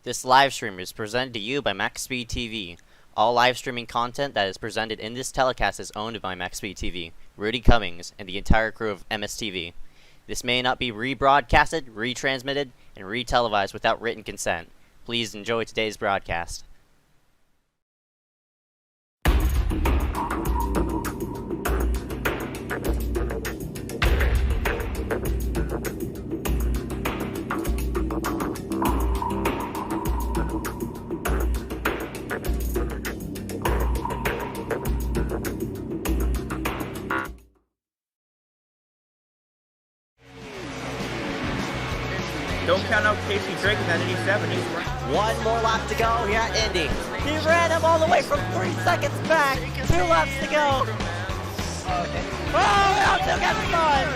This live stream is presented to you by MaxspeedTV. All live streaming content that is presented in this telecast is owned by MaxspeedTV, Rudy Cummings, and the entire crew of MSTV. This may not be rebroadcasted, retransmitted, and retelevised without written consent. Please enjoy today's broadcast. Don't count out Casey Drake in that 87. He's right. One more lap to go here at Indy. He ran him all the way from 3 seconds back. 2 laps to go. Okay. Oh, L2 gets done.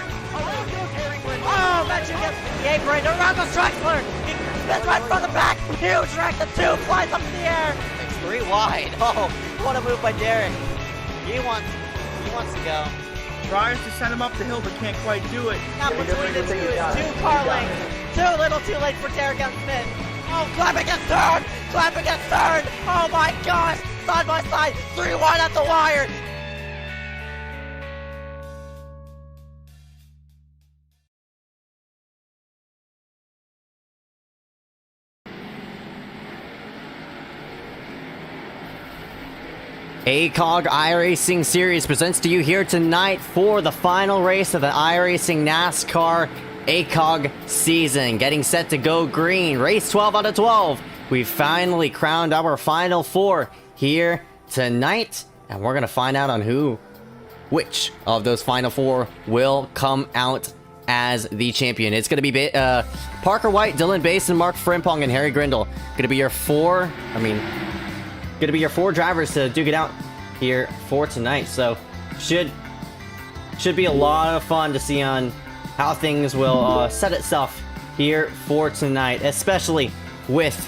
Oh, Matthew gets the apron around the Strexler. He spins right from the back. Huge wreck. The 2 flies up in the air. It's 3 wide. Oh, what a move by Derek. He wants to go. Tries to send him up the hill, but can't quite do it. Now between the two is 2 car lengths. Too little too late for Derek and Smith. Oh, clapping gets third! Clapping gets third! Oh my gosh! Side by side, 3 wide at the wire! ACOG iRacing Series presents to you here tonight for the final race of the iRacing NASCAR ACOG season. Getting set to go green. Race 12 out of 12. We finally crowned our final 4 here tonight. And we're going to find out on which of those final 4 will come out as the champion. It's going to be Parker White, Dylan Basin, Mark Frimpong, and Harry Grindle. Going to be your 4 drivers to duke it out here for tonight. So should be a lot of fun to see on how things will set itself here for tonight, especially with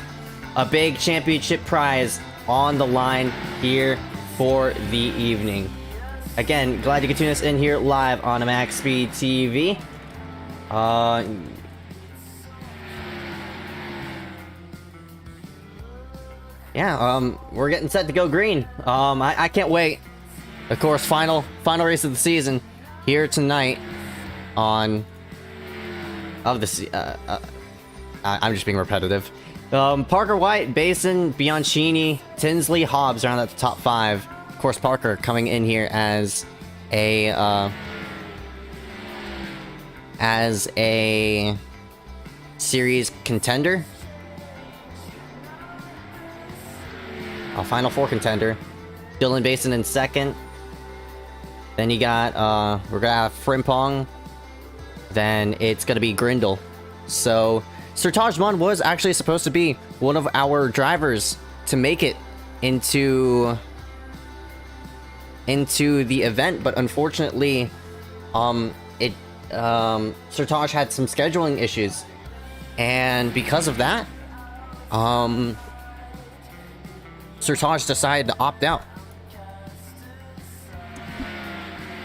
a big championship prize on the line here for the evening. Again, glad you could tune us in here live on MaxspeedTV. We're getting set to go green. I can't wait. Of course, final race of the season here tonight I'm just being repetitive. Parker White, Basin, Bianchini, Tinsley, Hobbs around at the top 5. Of course, Parker coming in here as a series contender. A Final 4 contender. Dylan Basin in second. Then you got, we're gonna have Frimpong. Then it's gonna be Grindle. So, Sertaj Munn was actually supposed to be one of our drivers to make it into the event, but unfortunately, Sertaj had some scheduling issues. And because of that, Sertaj decided to opt out.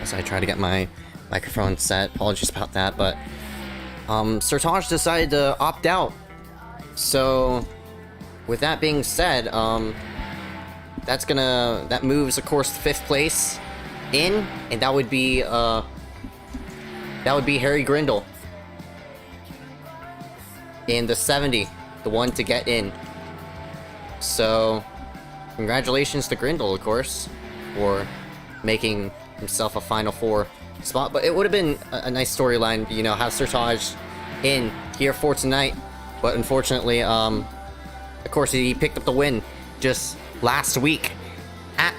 As I try to get my microphone set, apologies about that, but Sertaj decided to opt out. So, with that being said, that moves, of course, 5th place in, and that would be Harry Grindle in the 70, the one to get in. So, congratulations to Grindle, of course, for making himself a Final 4 spot. But it would have been a nice storyline, you know, have Sertaj in here for tonight. But unfortunately, of course, he picked up the win just last week at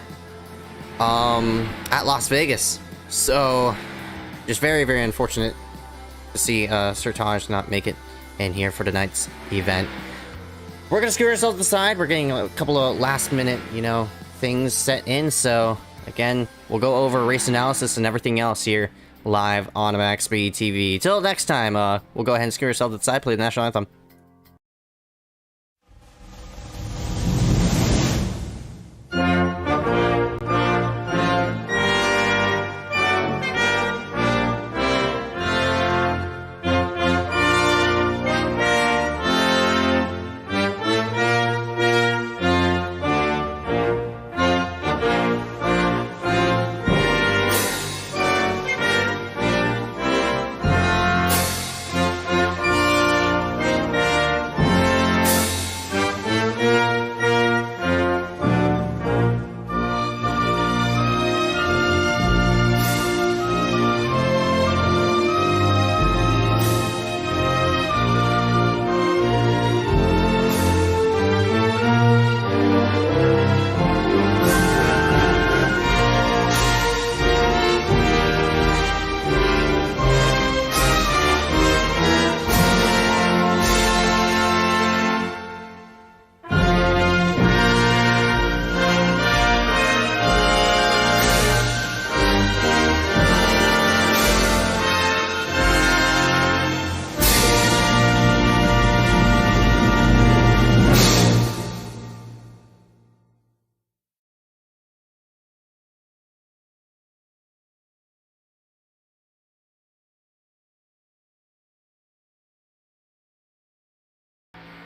Las Vegas. So, just very, very unfortunate to see Sertaj not make it in here for tonight's event. We're gonna screw ourselves aside. We're getting a couple of last minute, things set in. So again, we'll go over race analysis and everything else here live on MaxspeedTV. Till next time, we'll go ahead and screw ourselves aside, play the national anthem.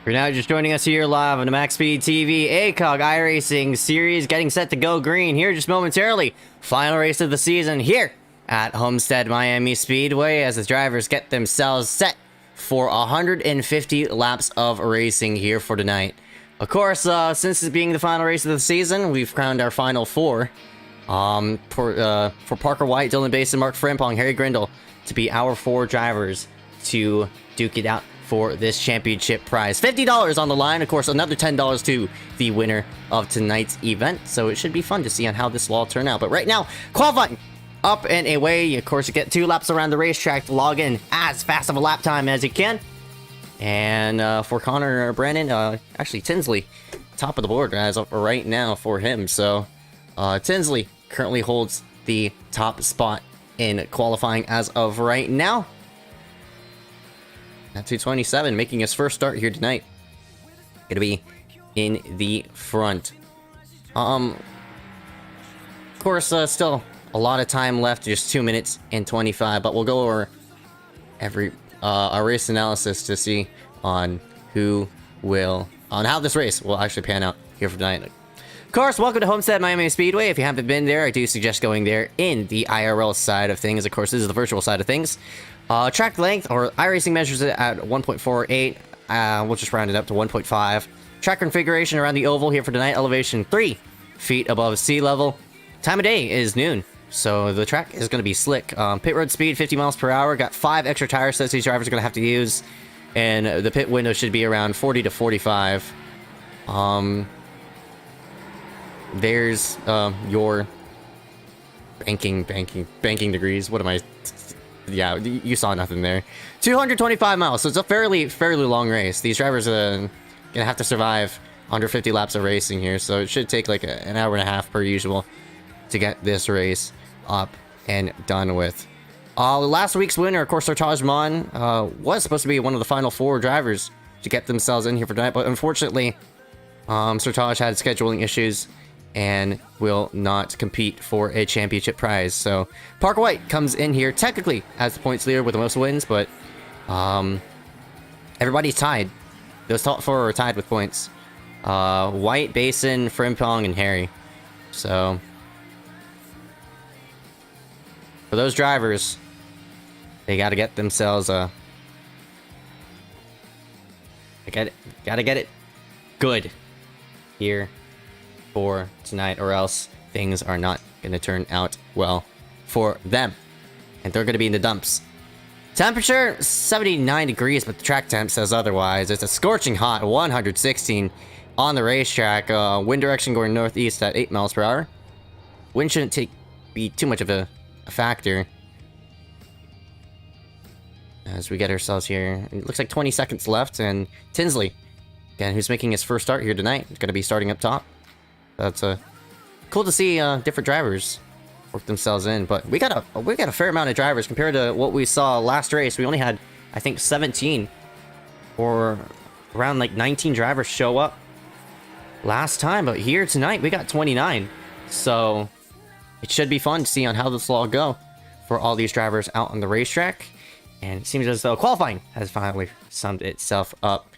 You're now just joining us here live on the MaxspeedTV ACOG iRacing series, getting set to go green here just momentarily. Final race of the season here at Homestead-Miami Speedway as the drivers get themselves set for 150 laps of racing here for tonight. Of course, since it being the final race of the season, we've crowned our final four. For Parker White, Dylan Basin, Mark Frimpong, Harry Grindle to be our four drivers to duke it out for this championship prize. $50 on the line. Of course, another $10 to the winner of tonight's event. So it should be fun to see on how this will all turn out. But right now, qualifying up and away. Of course, you get 2 laps around the racetrack to log in as fast of a lap time as you can. And for Connor Brandon, actually Tinsley, top of the board as of right now for him. So Tinsley currently holds the top spot in qualifying as of right now. At 227, making his first start here tonight. Gonna be in the front. Of course, still a lot of time left, just 2 minutes and 25, but we'll go over every a race analysis to see on how this race will actually pan out here for tonight. Of course, welcome to Homestead-Miami Speedway. If you haven't been there, I do suggest going there in the IRL side of things. Of course, this is the virtual side of things. Track length, or iRacing measures it at 1.48. We'll just round it up to 1.5. Track configuration around the oval here for tonight. Elevation 3 feet above sea level. Time of day is noon, so the track is going to be slick. Pit road speed, 50 miles per hour. Got 5 extra tire sets these drivers are going to have to use. And the pit window should be around 40 to 45. There's your banking degrees. What am I... Yeah, you saw nothing there. 225 miles, so it's a fairly long race. These drivers are gonna have to survive under 50 laps of racing here, so it should take like an hour and a half per usual to get this race up and done with. Last week's winner, of course, Sartaj Mon, was supposed to be one of the final 4 drivers to get themselves in here for tonight, but unfortunately, Sartaj had scheduling issues and will not compete for a championship prize. So Parker White comes in here technically as the points leader with the most wins, but everybody's tied. Those top 4 are tied with points. White, Basin, Frimpong, and Harry. So for those drivers, they got to get themselves gotta get it good here for tonight, or else things are not going to turn out well for them, and they're going to be in the dumps. Temperature 79 degrees, but the track temp says otherwise. It's a scorching hot 116 on the racetrack. Wind direction going northeast at 8 miles per hour. Wind shouldn't be too much of a factor as we get ourselves here. It looks like 20 seconds left, and Tinsley, again, who's making his first start here tonight, is going to be starting up top. That's cool to see different drivers work themselves in, but we got a fair amount of drivers compared to what we saw last race. We only had, I think, 17 or around like 19 drivers show up last time, but here tonight we got 29. So it should be fun to see on how this will all go for all these drivers out on the racetrack. And it seems as though qualifying has finally summed itself up,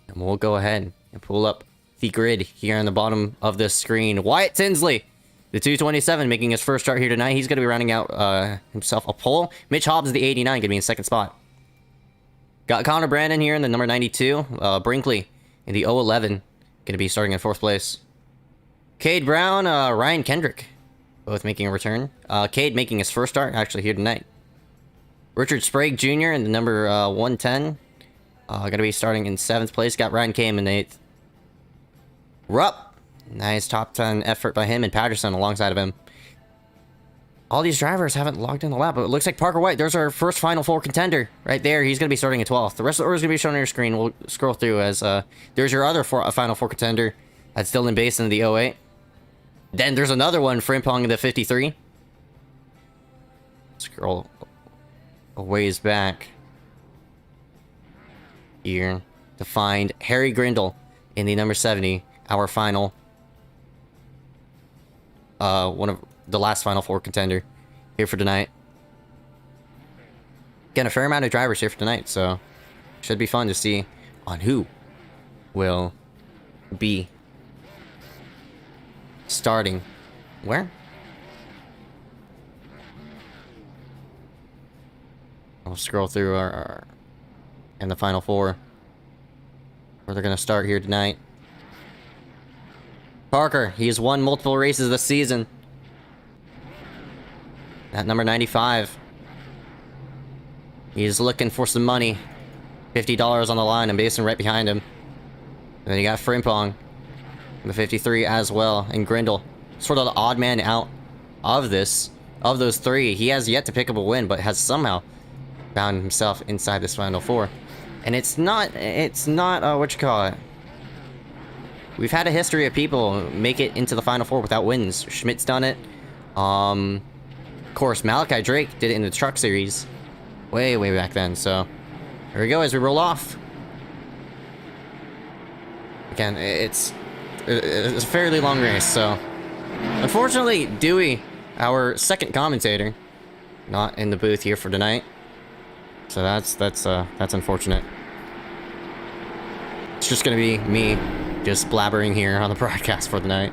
and we'll go ahead and pull up the grid here on the bottom of the screen. Wyatt Tinsley, the 227, making his first start here tonight. He's going to be rounding out himself a pole. Mitch Hobbs, the 89, going to be in second spot. Got Connor Brandon here in the number 92. Brinkley in the 011, going to be starting in 4th place. Cade Brown, Ryan Kendrick, both making a return. Cade making his first start actually here tonight. Richard Sprague Jr. in the number 110, going to be starting in 7th place. Got Ryan Kame in 8th. Rupp, nice top 10 effort by him, and Patterson alongside of him. All these drivers haven't logged in the lap, but it looks like Parker White, there's our first Final Four contender right there. He's going to be starting at 12th. The rest of the order is going to be shown on your screen. We'll scroll through as there's your other Final Four contender. That's Dylan Basin in the 08. Then there's another one, Frimpong in the 53. Scroll a ways back here to find Harry Grindle in the number 70. Our final, one of the last Final Four contender here for tonight. Again, a fair amount of drivers here for tonight, so should be fun to see on who will be starting. Where? I'll scroll through our and the final four where they're gonna start here tonight. Parker, he has won multiple races this season. At number 95. He's looking for some money. $50 on the line, and Basin right behind him. And then you got Frimpong, the 53 as well, and Grindle. Sort of the odd man out of this. Of those three, he has yet to pick up a win, but has somehow found himself inside this final four. And it's not, what you call it? We've had a history of people make it into the final four without wins. Schmidt's done it. Of course, Malachi Drake did it in the Truck Series. Way back then, so... Here we go as we roll off. Again, it's a fairly long race, so... Unfortunately, Dewey, our second commentator, not in the booth here for tonight. So that's unfortunate. It's just gonna be me just blabbering here on the broadcast for the night.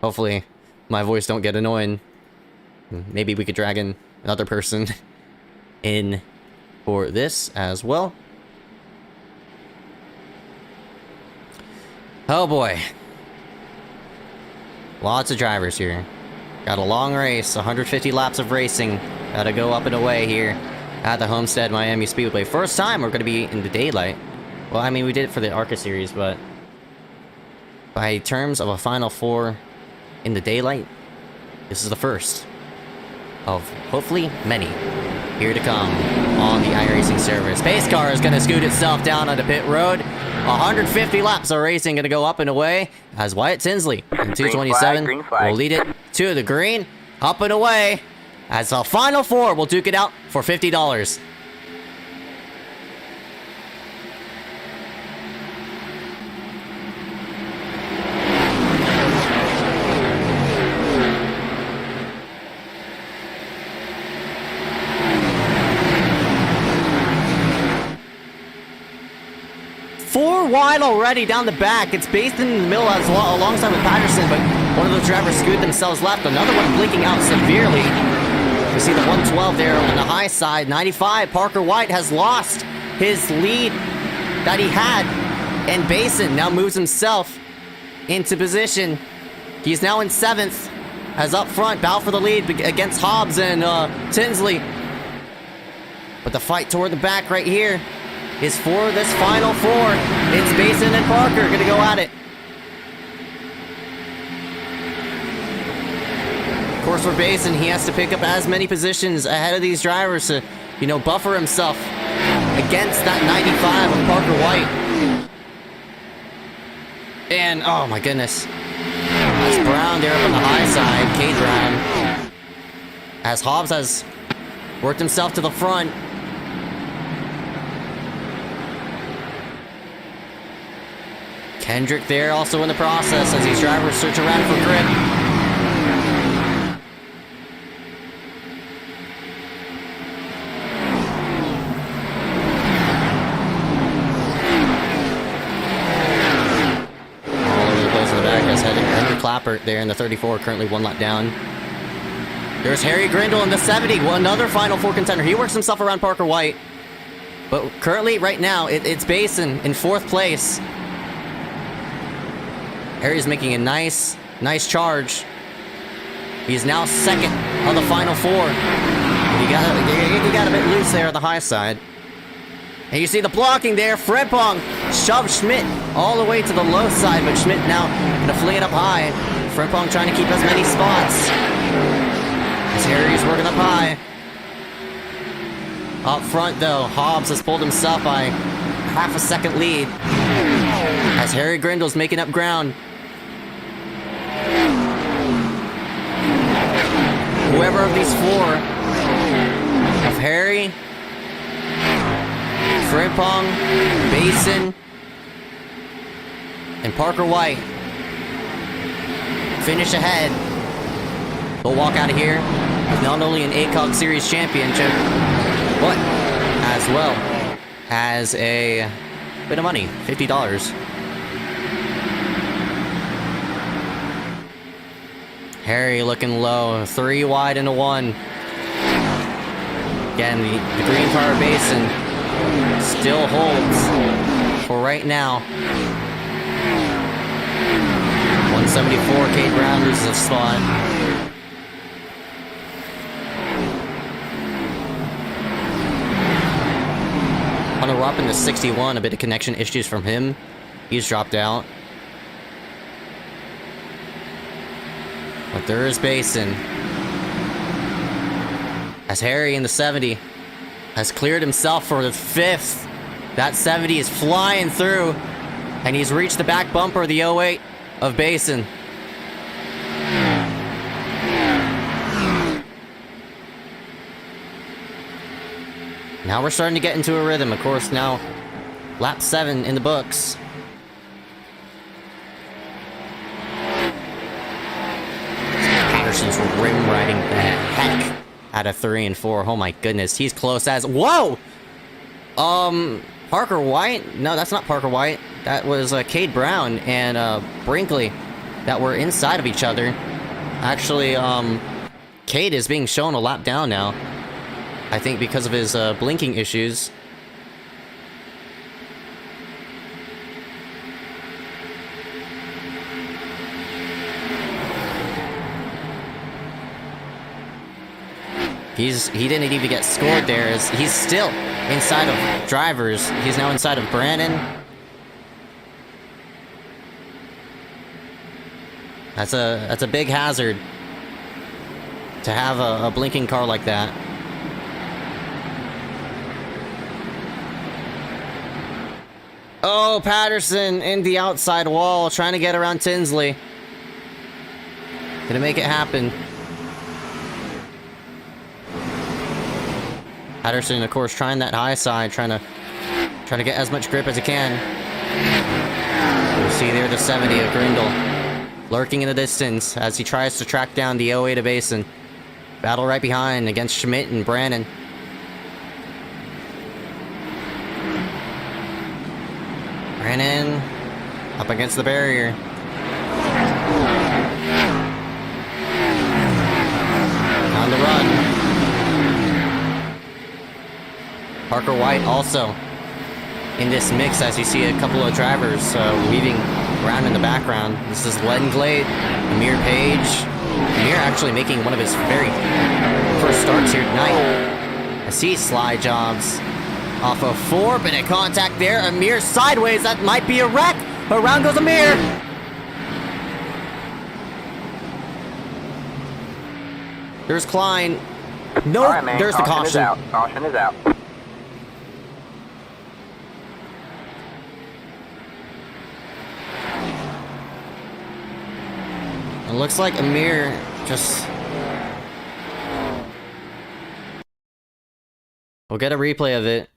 Hopefully, my voice don't get annoying. Maybe we could drag in another person in for this as well. Oh boy. Lots of drivers here. Got a long race, 150 laps of racing. Gotta go up and away here at the Homestead-Miami Speedway. First time we're gonna be in the daylight. Well, I mean, we did it for the ARCA series, but by terms of a Final Four in the daylight, this is the first of hopefully many here to come on the iRacing service. Pace car is going to scoot itself down onto pit road. 150 laps of racing going to go up and away as Wyatt Tinsley in 227 will lead it to the green, up and away as the final four will duke it out for $50. Four wide already down the back. It's Basin in the middle alongside with Patterson, but one of those drivers screwed themselves left. Another one blinking out severely. You see the 112 there on the high side. 95, Parker White has lost his lead that he had. And Basin now moves himself into position. He's now in 7th. As up front, battle for the lead against Hobbs and Tinsley. But the fight toward the back right here is for this final four. It's Basin and Parker gonna go at it. Of course, for Basin, he has to pick up as many positions ahead of these drivers to, you know, buffer himself against that 95 of Parker White. And, oh my goodness. That's Brown there up on the high side, Cade Brown. As Hobbs has worked himself to the front. Kendrick there also in the process as these drivers search around for grip. All over the place in the back as Henry Clappert there in the 34, currently one lap down. There's Harry Grindle in the 70, another Final Four contender. He works himself around Parker White. But currently, right now, it's Basin in 4th place. Harry's making a nice charge. He's now 2nd of the final four. He got a bit loose there at the high side. And you see the blocking there. Frimpong shoved Schmidt all the way to the low side, but Schmidt now gonna fling it up high. Frimpong trying to keep as many spots. As Harry's working up high. Up front though, Hobbs has pulled himself by half a second lead. As Harry Grindle's making up ground. Whoever of these four, of Harry, Frimpong, Basin, and Parker White, finish ahead, they'll walk out of here with not only an ACOG Series championship, but as well as a bit of money, $50. Harry looking low. 3 wide into 1. Again, the green car basin still holds for right now. 174, Cade Brown loses a spot. Hunter Rupp in the 61, a bit of connection issues from him. He's dropped out. But there is Basin. As Harry in the 70 has cleared himself for the 5th. That 70 is flying through. And he's reached the back bumper of the 08 of Basin. Now we're starting to get into a rhythm. Of course, now lap 7 in the books. Patterson's rim riding the heck out of 3 and 4. Oh my goodness, he's close as... Whoa! Parker White? No, that's not Parker White. That was Cade Brown and Brinkley that were inside of each other. Actually, Cade is being shown a lap down now. I think because of his blinking issues. He didn't even get scored there, as he's still inside of drivers. He's now inside of Brandon. That's a big hazard to have a blinking car like that. Oh, Patterson in the outside wall, trying to get around Tinsley. Gonna make it happen. Patterson, of course, trying that high side, trying to get as much grip as he can. You see there the 70 of Grindle, lurking in the distance as he tries to track down the 08 of Basin. Battle right behind against Schmidt and Brannon. Brannon up against the barrier. On the run. Parker White also in this mix, as you see a couple of drivers weaving around in the background. This is Len Glade, Amir Page. Amir actually making one of his very first starts here tonight. I see slide jobs off of 4, bit of contact there. Amir sideways, that might be a wreck. Around goes Amir. There's Klein. Nope, right, there's the caution. Caution is out. It looks like Amir just... We'll get a replay of it.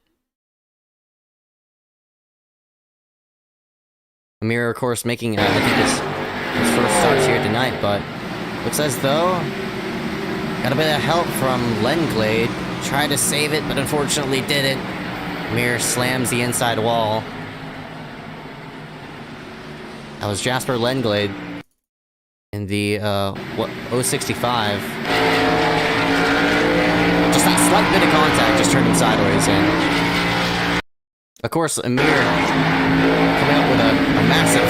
Amir, of course, making, I think, his first starts here tonight, but looks as though got a bit of help from Lenglade. Tried to save it, but unfortunately didn't. Amir slams the inside wall. That was Jasper Lenglade in the 065. Just that slight bit of contact just turned him sideways in. Of course, Amir coming up with a massive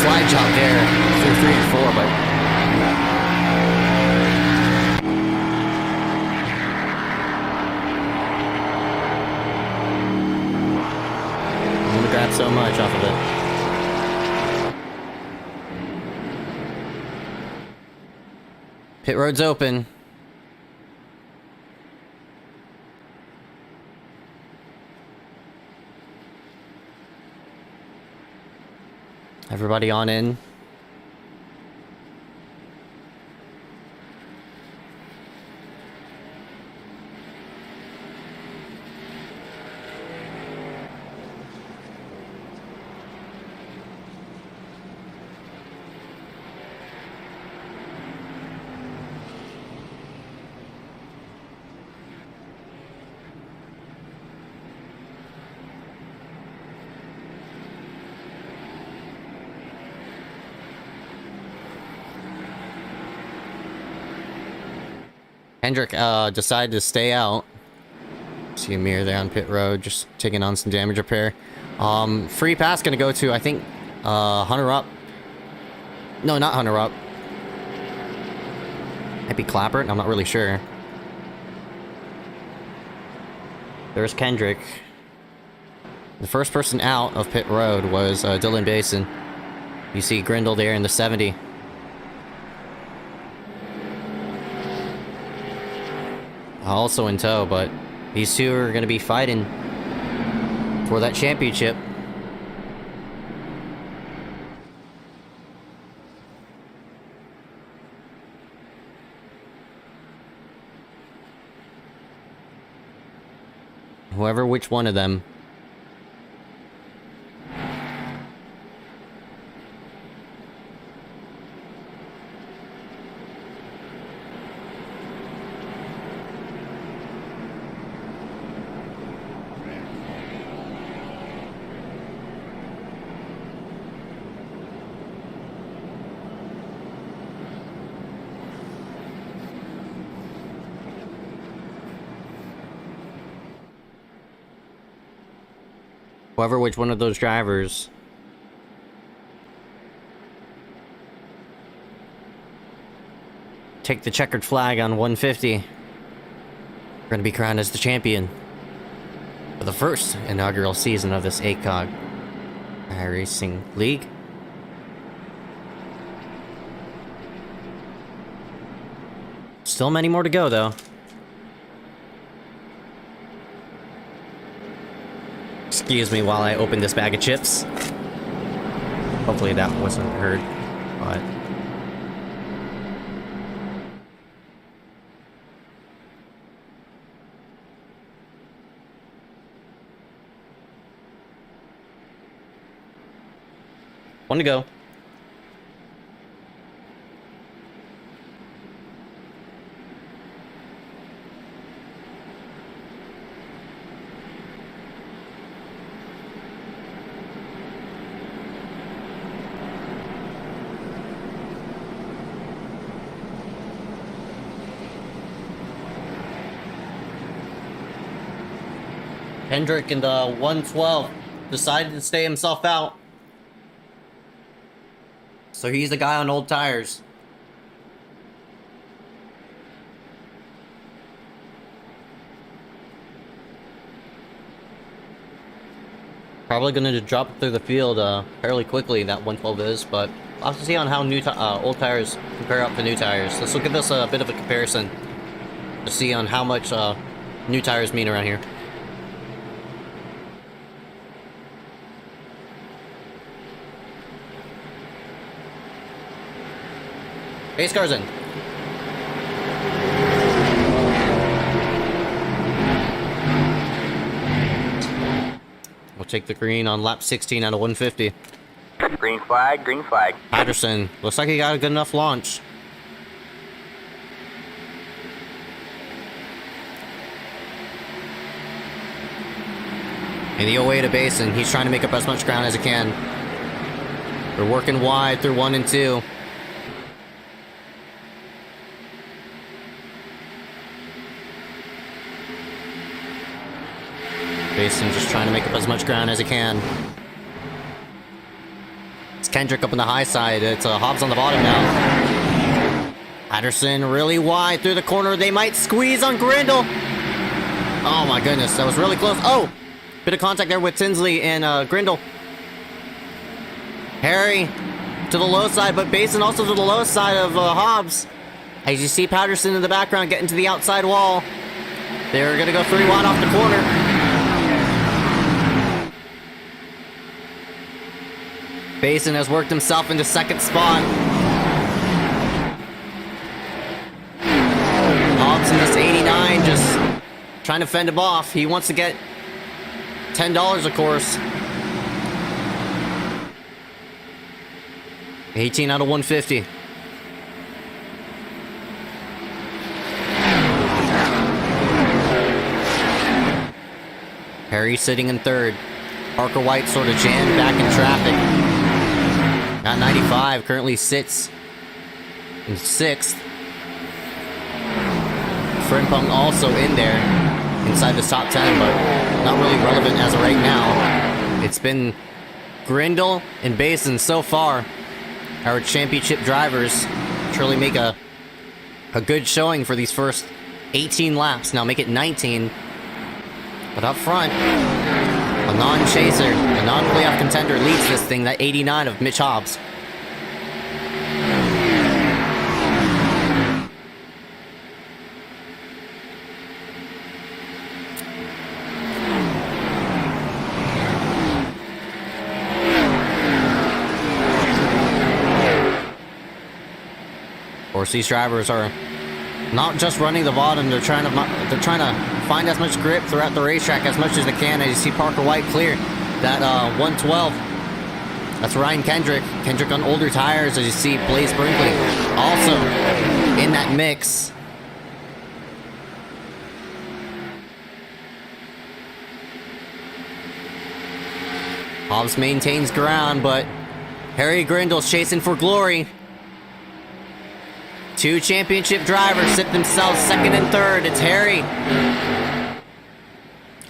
slide job there through 3 and 4, but I'm gonna grab so much off of it. Pit road's open. Everybody on in. Hendrick decided to stay out. See a mirror there on pit road, just taking on some damage repair. Free pass gonna go to, I think, Hunter Up. No, not Hunter Up. Might be Clappert, I'm not really sure. There's Kendrick. The first person out of pit road was Dylan Basin. You see Grindle there in the 70. Also in tow, but these two are going to be fighting for that championship. Whoever, which one of them. Whoever, which one of those drivers. Take the checkered flag on 150. We're gonna be crowned as the champion for the first inaugural season of this ACOG iRacing League. Still many more to go, though. Excuse me while I open this bag of chips. Hopefully that wasn't heard, but... One to go. Hendrick in the 112 decided to stay himself out. So he's the guy on old tires. Probably going to drop through the field fairly quickly, that 112 is, but I'll have to see on how old tires compare up to new tires. This will give us a bit of a comparison to see on how much new tires mean around here. Pace car's in. We'll take the green on lap 16 out of 150. Green flag, green flag. Patterson, looks like he got a good enough launch. And the away to Basin, he's trying to make up as much ground as he can. They're working wide through 1 and 2. Basin just trying to make up as much ground as he can. It's Kendrick up on the high side. It's Hobbs on the bottom now. Patterson really wide through the corner. They might squeeze on Grindle. Oh my goodness, that was really close. Oh, bit of contact there with Tinsley and Grindle. Harry to the low side, but Basin also to the low side of Hobbs. As you see Patterson in the background getting to the outside wall. They're going to go 3 wide off the corner. Basin has worked himself into second spot. Hobbs in this 89 just trying to fend him off. He wants to get $10, of course. 18 out of 150. Harry sitting in third. Parker White sort of jammed back in traffic. Got 95, currently sits in 6th. Frimpong also in there, inside the top 10, but not really relevant as of right now. It's been Grindle and Basin so far, our championship drivers, truly make a good showing for these first 18 laps. Now make it 19. But up front, a non-chaser, a non-playoff contender leads this thing, that 89 of Mitch Hobbs. Of course, these drivers are not just running the bottom, they're trying to find as much grip throughout the racetrack as much as they can. As you see Parker White clear that 112. That's Ryan Kendrick. Kendrick on older tires, as you see Blaze Brinkley also in that mix. Hobbs maintains ground, but Harry Grindle's chasing for glory. Two championship drivers sit themselves second and third. It's Harry.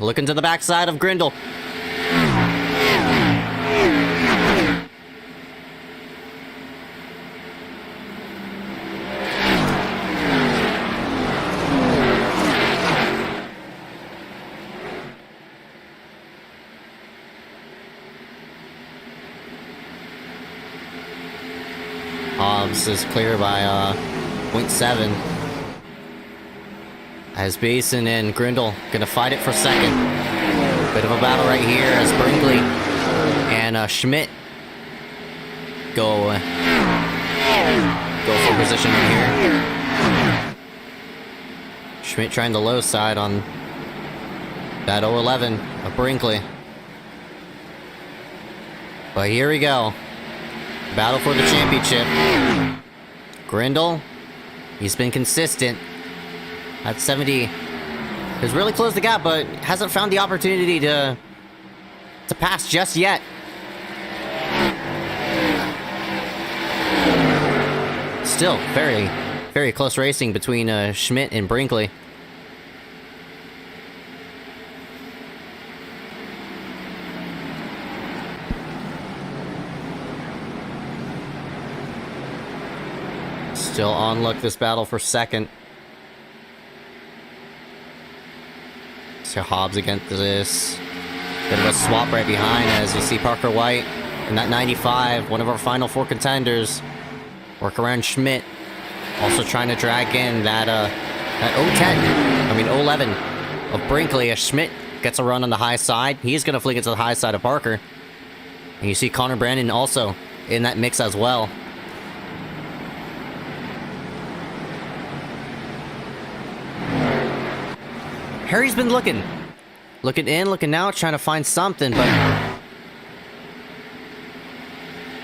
Looking to the backside of Grindle. Hobbs is clear by 0.7. As Basin and Grindle gonna fight it for second. Bit of a battle right here as Brinkley and Schmidt go for position right here. Schmidt trying the low side on that 011 of Brinkley. But here we go. Battle for the championship. Grindle, he's been consistent. At 70, has really closed the gap, but hasn't found the opportunity to pass just yet. Still very, very close racing between Schmidt and Brinkley. Still on look, this battle for second. So Hobbs against this. Bit of a swap right behind as you see Parker White in that 95, one of our final four contenders. Work around Schmidt. Also trying to drag in that 011 of Brinkley as Schmidt gets a run on the high side. He's going to flick it to the high side of Parker. And you see Connor Brandon also in that mix as well. Harry's been looking in, looking out, trying to find something, but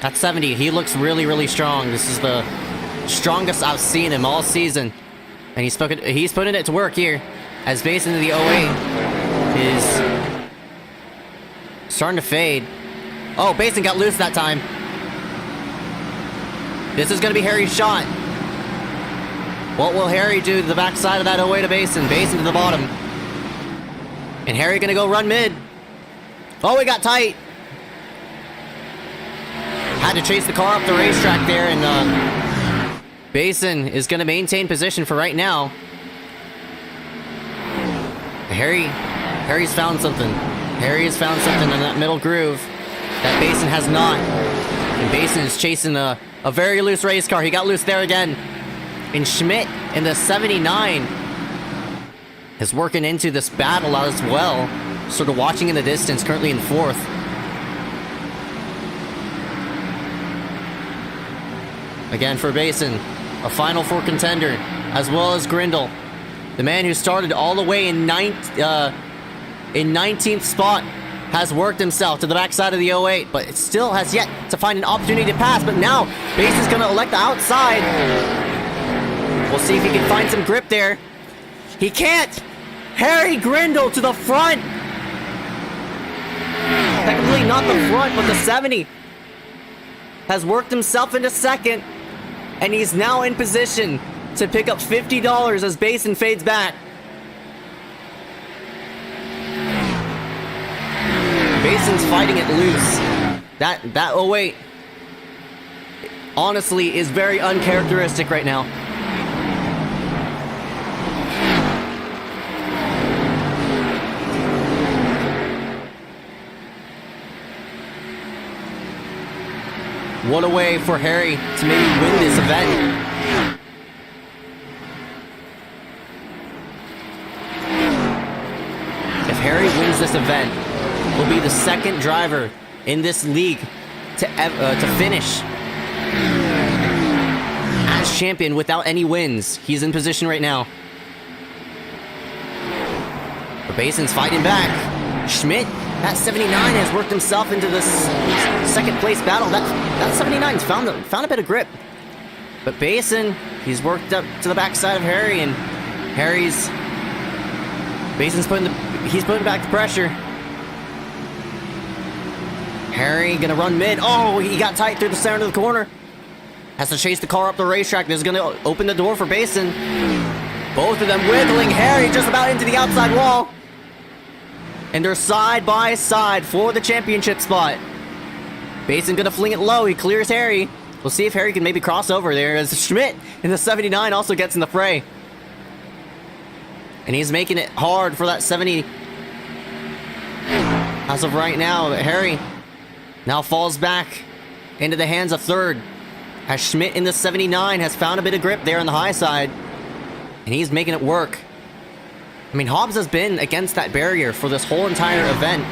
at 70, he looks really, really strong. This is the strongest I've seen him all season, and he's putting it to work here. As Basin into the 08 is starting to fade. Oh, Basin got loose that time. This is going to be Harry's shot. What will Harry do to the backside of that 08 to Basin? Basin to the bottom. And Harry gonna go run mid. Oh, he got tight. Had to chase the car up the racetrack there, and Basin is gonna maintain position for right now. Harry's found something. Harry has found something in that middle groove that Basin has not. And Basin is chasing a very loose race car. He got loose there again. And Schmidt in the 79 is working into this battle as well. Sort of watching in the distance, currently in fourth. Again for Basin, a Final Four contender, as well as Grindle. The man who started all the way in 19th spot has worked himself to the backside of the 08, but it still has yet to find an opportunity to pass. But now, Basin's going to elect the outside. We'll see if he can find some grip there. He can't! Harry Grindle to the front! Technically not the front, but the 70 has worked himself into second, and he's now in position to pick up $50 as Basin fades back. Basin's fighting it loose. Oh wait. Honestly, is very uncharacteristic right now. What a way for Harry to maybe win this event. If Harry wins this event, he'll be the second driver in this league to finish as champion without any wins. He's in position right now. But Basin's fighting back. Schmidt, that 79 has worked himself into this second place battle. That 79's found a bit of grip. But Basin, he's worked up to the backside of Harry, and Basin's putting back the pressure. Harry gonna run mid. Oh, he got tight through the center of the corner. Has to chase the car up the racetrack. This is gonna open the door for Basin. Both of them wiggling. Harry just about into the outside wall. And they're side by side for the championship spot. Basin gonna fling it low. He clears Harry. We'll see if Harry can maybe cross over there as Schmidt in the 79 also gets in the fray. And he's making it hard for that 70. As of right now, Harry now falls back into the hands of third. As Schmidt in the 79 has found a bit of grip there on the high side. And he's making it work. I mean, Hobbs has been against that barrier for this whole entire event.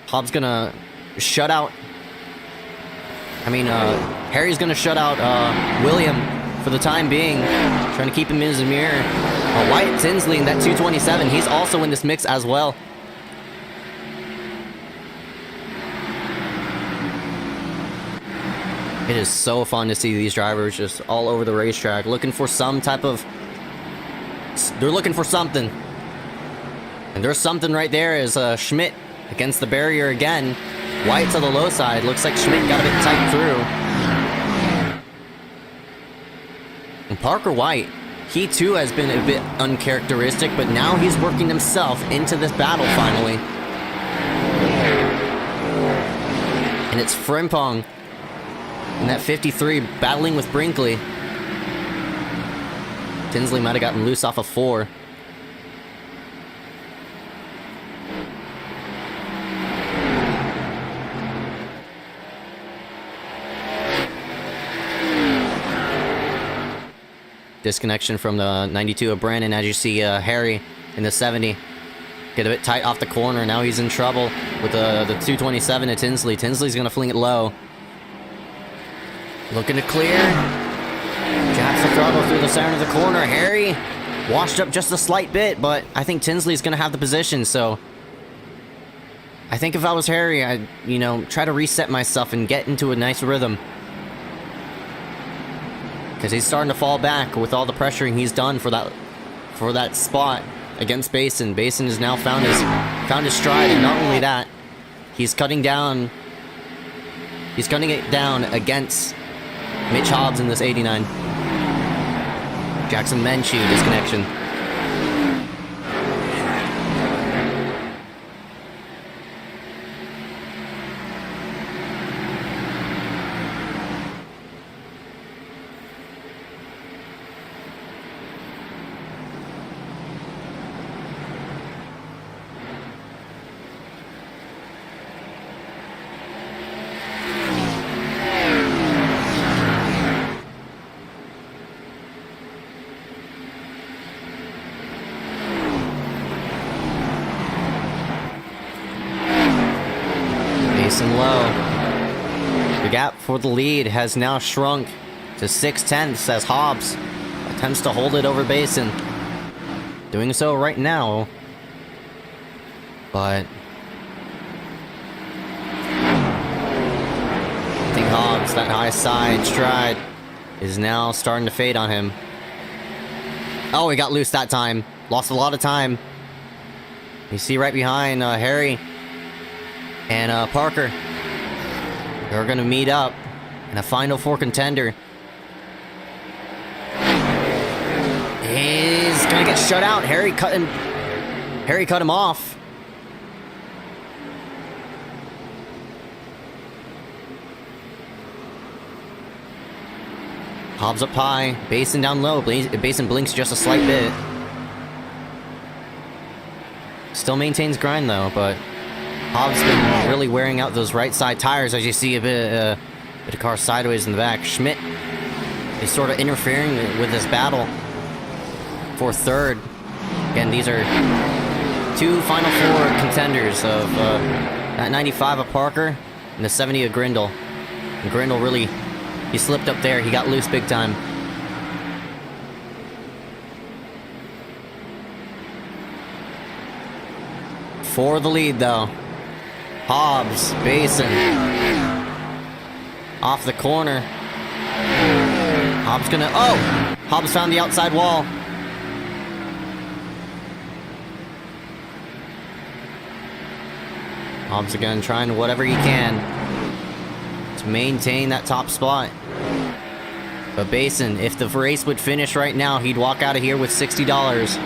Hobbs gonna shut out... Harry's gonna shut out William for the time being. Trying to keep him in his mirror. Wyatt Tinsley in that 227, he's also in this mix as well. It is so fun to see these drivers just all over the racetrack, looking for some type of... They're looking for something. And there's something right there as Schmidt against the barrier again. White to the low side. Looks like Schmidt got a bit tight through. And Parker White, he too has been a bit uncharacteristic, but now he's working himself into this battle finally. And it's Frimpong in that 53 battling with Brinkley. Tinsley might have gotten loose off of 4. Disconnection from the 92 of Brandon as you see Harry in the 70 get a bit tight off the corner. Now he's in trouble with the 227 of Tinsley. Tinsley's gonna fling it low. Looking to clear. Jacks the throttle through the center of the corner. Harry washed up just a slight bit, but I think Tinsley's gonna have the position, so I think if I was Harry, I'd, try to reset myself and get into a nice rhythm. Because he's starting to fall back with all the pressuring he's done for that spot against Basin. Basin has now found his stride, and not only that, he's cutting it down against Mitch Hobbs in this 89. Jackson Menchie disconnection. And low. The gap for the lead has now shrunk to 0.6 as Hobbs attempts to hold it over Basin. Doing so right now. But I think Hobbs, that high side stride, is now starting to fade on him. Oh, he got loose that time. Lost a lot of time. You see right behind Harry and Parker. They're gonna meet up And a Final Four contender. He's gonna get shut out. Harry cut him off. Hobbs up high, Basin down low. Basin blinks just a slight bit. Still maintains grind though, but Hobbs been really wearing out those right side tires, as you see a bit of car sideways in the back. Schmidt is sort of interfering with this battle for third. Again, these are two Final Four contenders of that 95 of Parker and the 70 of Grindle. And Grindle really, he slipped up there. He got loose big time. For the lead, though. Hobbs, Basin. Off the corner. Hobbs gonna... Oh! Hobbs found the outside wall. Hobbs again trying whatever he can to maintain that top spot. But Basin, if the race would finish right now, he'd walk out of here with $60.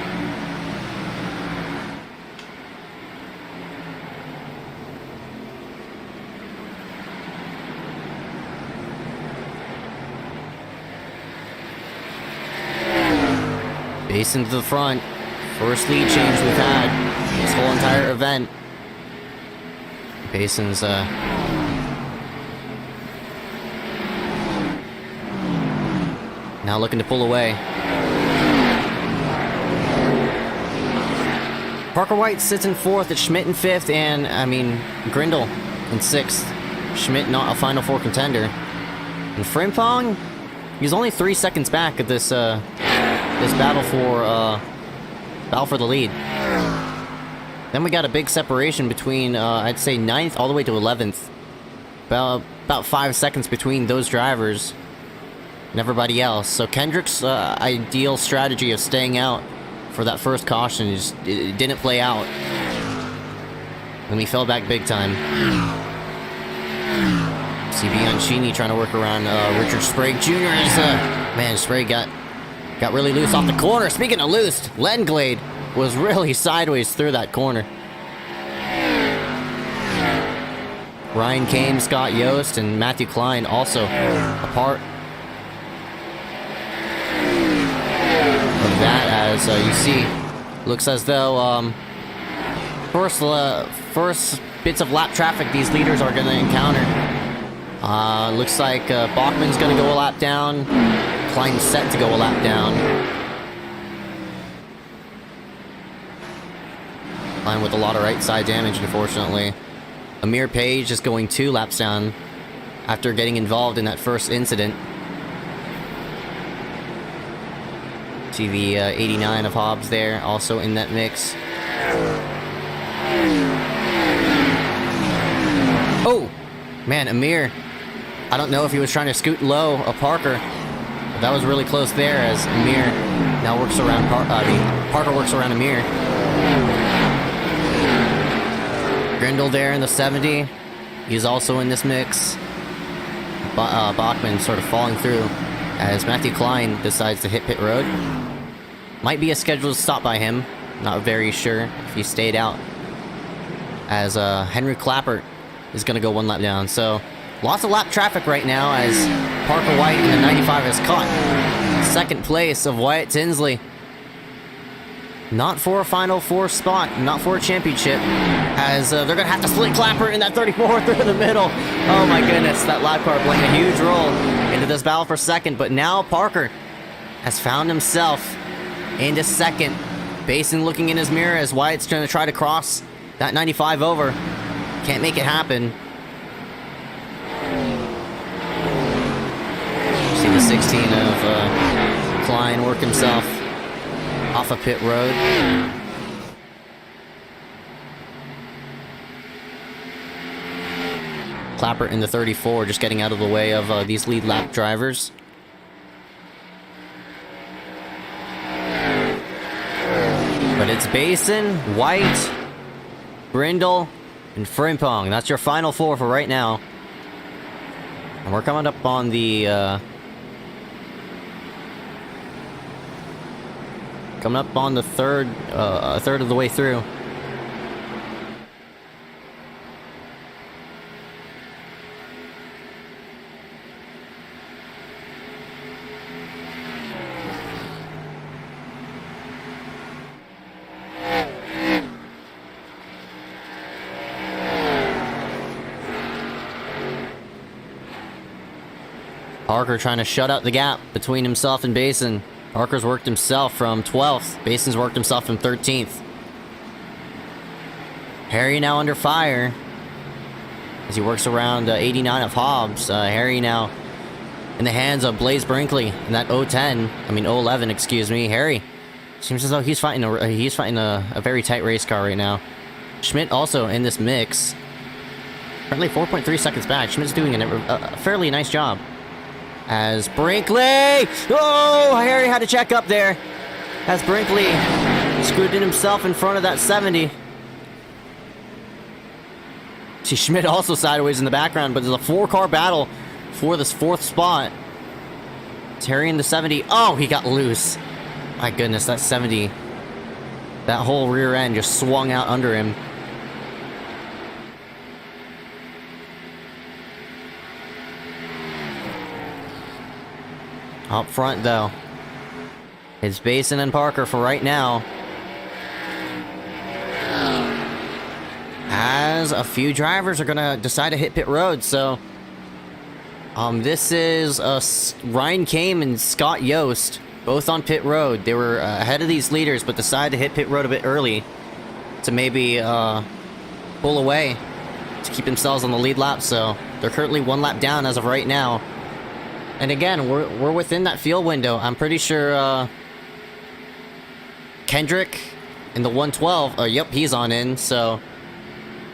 Basin to the front. First lead change we've had this whole entire event. Basin's now looking to pull away. Parker White sits in fourth, it's Schmidt in fifth, and Grindle in sixth. Schmidt not a Final Four contender. And Frimpong, he's only 3 seconds back at this this battle for the lead. Then we got a big separation between, I'd say 9th all the way to 11th. About 5 seconds between those drivers and everybody else. So Kendrick's ideal strategy of staying out for that first caution it didn't play out. And we fell back big time. See Bianchini trying to work around Richard Sprague Jr. Man, Sprague got really loose off the corner. Speaking of loose, Lenglade was really sideways through that corner. Ryan Kane, Scott Yost, and Matthew Klein also a part of that, as you see. Looks as though first bits of lap traffic these leaders are going to encounter. Looks like Bachman's going to go a lap down. Klein's set to go a lap down. Klein with a lot of right side damage, unfortunately. Amir Page is going 2 laps down after getting involved in that first incident. See the 89 of Hobbs there, also in that mix. Oh! Man, Amir, I don't know if he was trying to scoot low of Parker, but that was really close there, as Amir now works around Parker works around Amir. Grindle there in the 70. He's also in this mix. Bachman sort of falling through as Matthew Klein decides to hit pit road. Might be a scheduled stop by him. Not very sure if he stayed out. As Henry Clappert is going to go 1 lap down. So lots of lap traffic right now as Parker White in the 95 has caught second place of Wyatt Tinsley. Not for a Final Four spot, not for a championship, as they're going to have to split Clapper in that 34 through the middle. Oh my goodness, that lap car playing a huge role into this battle for second, but now Parker has found himself into second. Basin looking in his mirror as Wyatt's going to try to cross that 95 over. Can't make it happen. See the 16 of Klein work himself off of pit road. Clapper in the 34, just getting out of the way of these lead lap drivers. But it's Basin, White, Brindle, and Frimpong. That's your Final Four for right now. And we're coming up on the, coming up on the third of the way through. Parker trying to shut out the gap between himself and Basin. Parker's worked himself from 12th. Basin's worked himself from 13th. Harry now under fire as he works around 89 of Hobbs. Harry now in the hands of Blaze Brinkley in that 011, excuse me. Harry seems as though he's fighting a very tight race car right now. Schmidt also in this mix. Currently 4.3 seconds back. Schmidt's doing a fairly nice job. As Brinkley... Oh, Harry had to check up there. As Brinkley screwed in himself in front of that 70. See, Schmidt also sideways in the background, but there's a 4-car battle for this 4th spot. It's Harry in the 70. Oh, he got loose. My goodness, that 70. That whole rear end just swung out under him. Up front, though, it's Basin and Parker for right now. As a few drivers are gonna decide to hit pit road, so... this is Ryan Kame and Scott Yost, both on pit road. They were ahead of these leaders, but decided to hit pit road a bit early to maybe pull away to keep themselves on the lead lap, so they're currently 1 lap down as of right now. And again, we're within that field window. I'm pretty sure Kendrick in the 112, yep, he's on in, so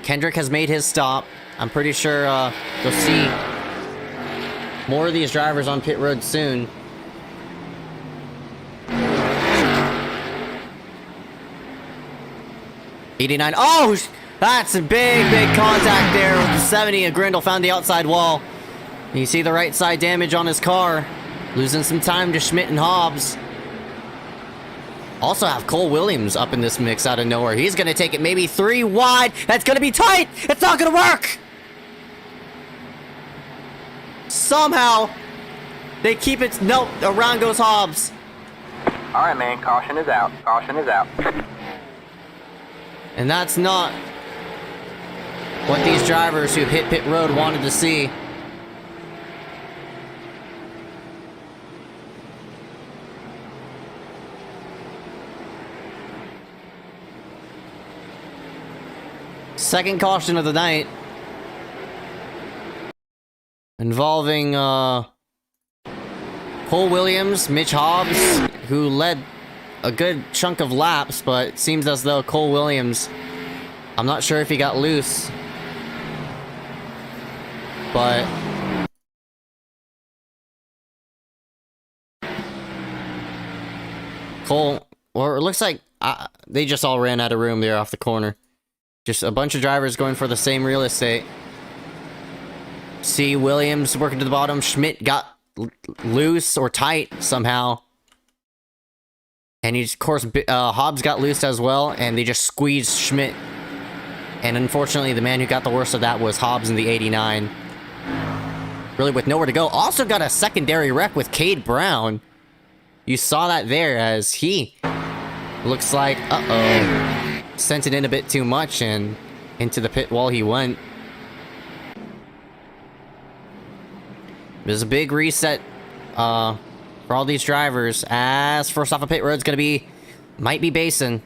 Kendrick has made his stop. I'm pretty sure you'll see more of these drivers on pit road soon. '89. Oh, that's a big contact there with the 70. And Grindle found the outside wall. You see the right side damage on his car. Losing some time to Schmidt and Hobbs. Also have Cole Williams up in this mix out of nowhere. He's going to take it maybe 3 wide. That's going to be tight. It's not going to work. Somehow, they keep it. Nope, around goes Hobbs. All right, man. Caution is out. Caution is out. And that's not what these drivers who hit pit road wanted to see. Second caution of the night. Involving, Cole Williams, Mitch Hobbs, who led a good chunk of laps, but it seems as though Cole Williams, I'm not sure if he got loose, but Cole, or it looks like they just all ran out of room there off the corner. Just a bunch of drivers going for the same real estate. See Williams working to the bottom. Schmidt got loose or tight somehow. And of course, Hobbs got loose as well, and they just squeezed Schmidt. And unfortunately, the man who got the worst of that was Hobbs in the 89. Really with nowhere to go. Also got a secondary wreck with Cade Brown. You saw that there as he looks like, sent it in a bit too much and into the pit wall he went. There's a big reset for all these drivers, as first off a pit road's gonna be, might be Basin.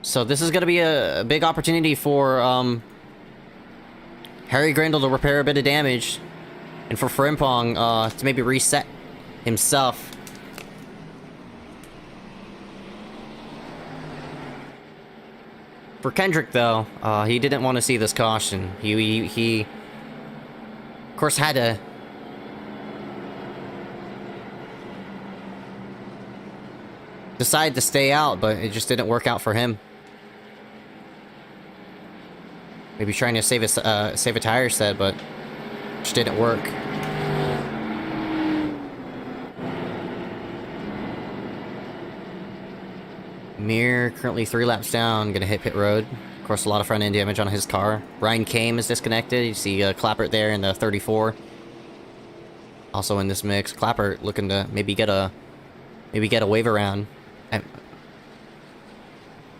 So this is gonna be a big opportunity for Harry Grindle to repair a bit of damage, and for Frimpong to maybe reset himself. For Kendrick, though, he didn't want to see this caution. He of course, had to decide to stay out, but it just didn't work out for him. Maybe trying to save a tire set, but Which didn't work. Mir currently 3 laps down, gonna hit pit road. Of course, a lot of front end damage on his car. Brian Kame is disconnected. You see Clappert there in the 34. Also in this mix, Clappert looking to maybe get a wave around.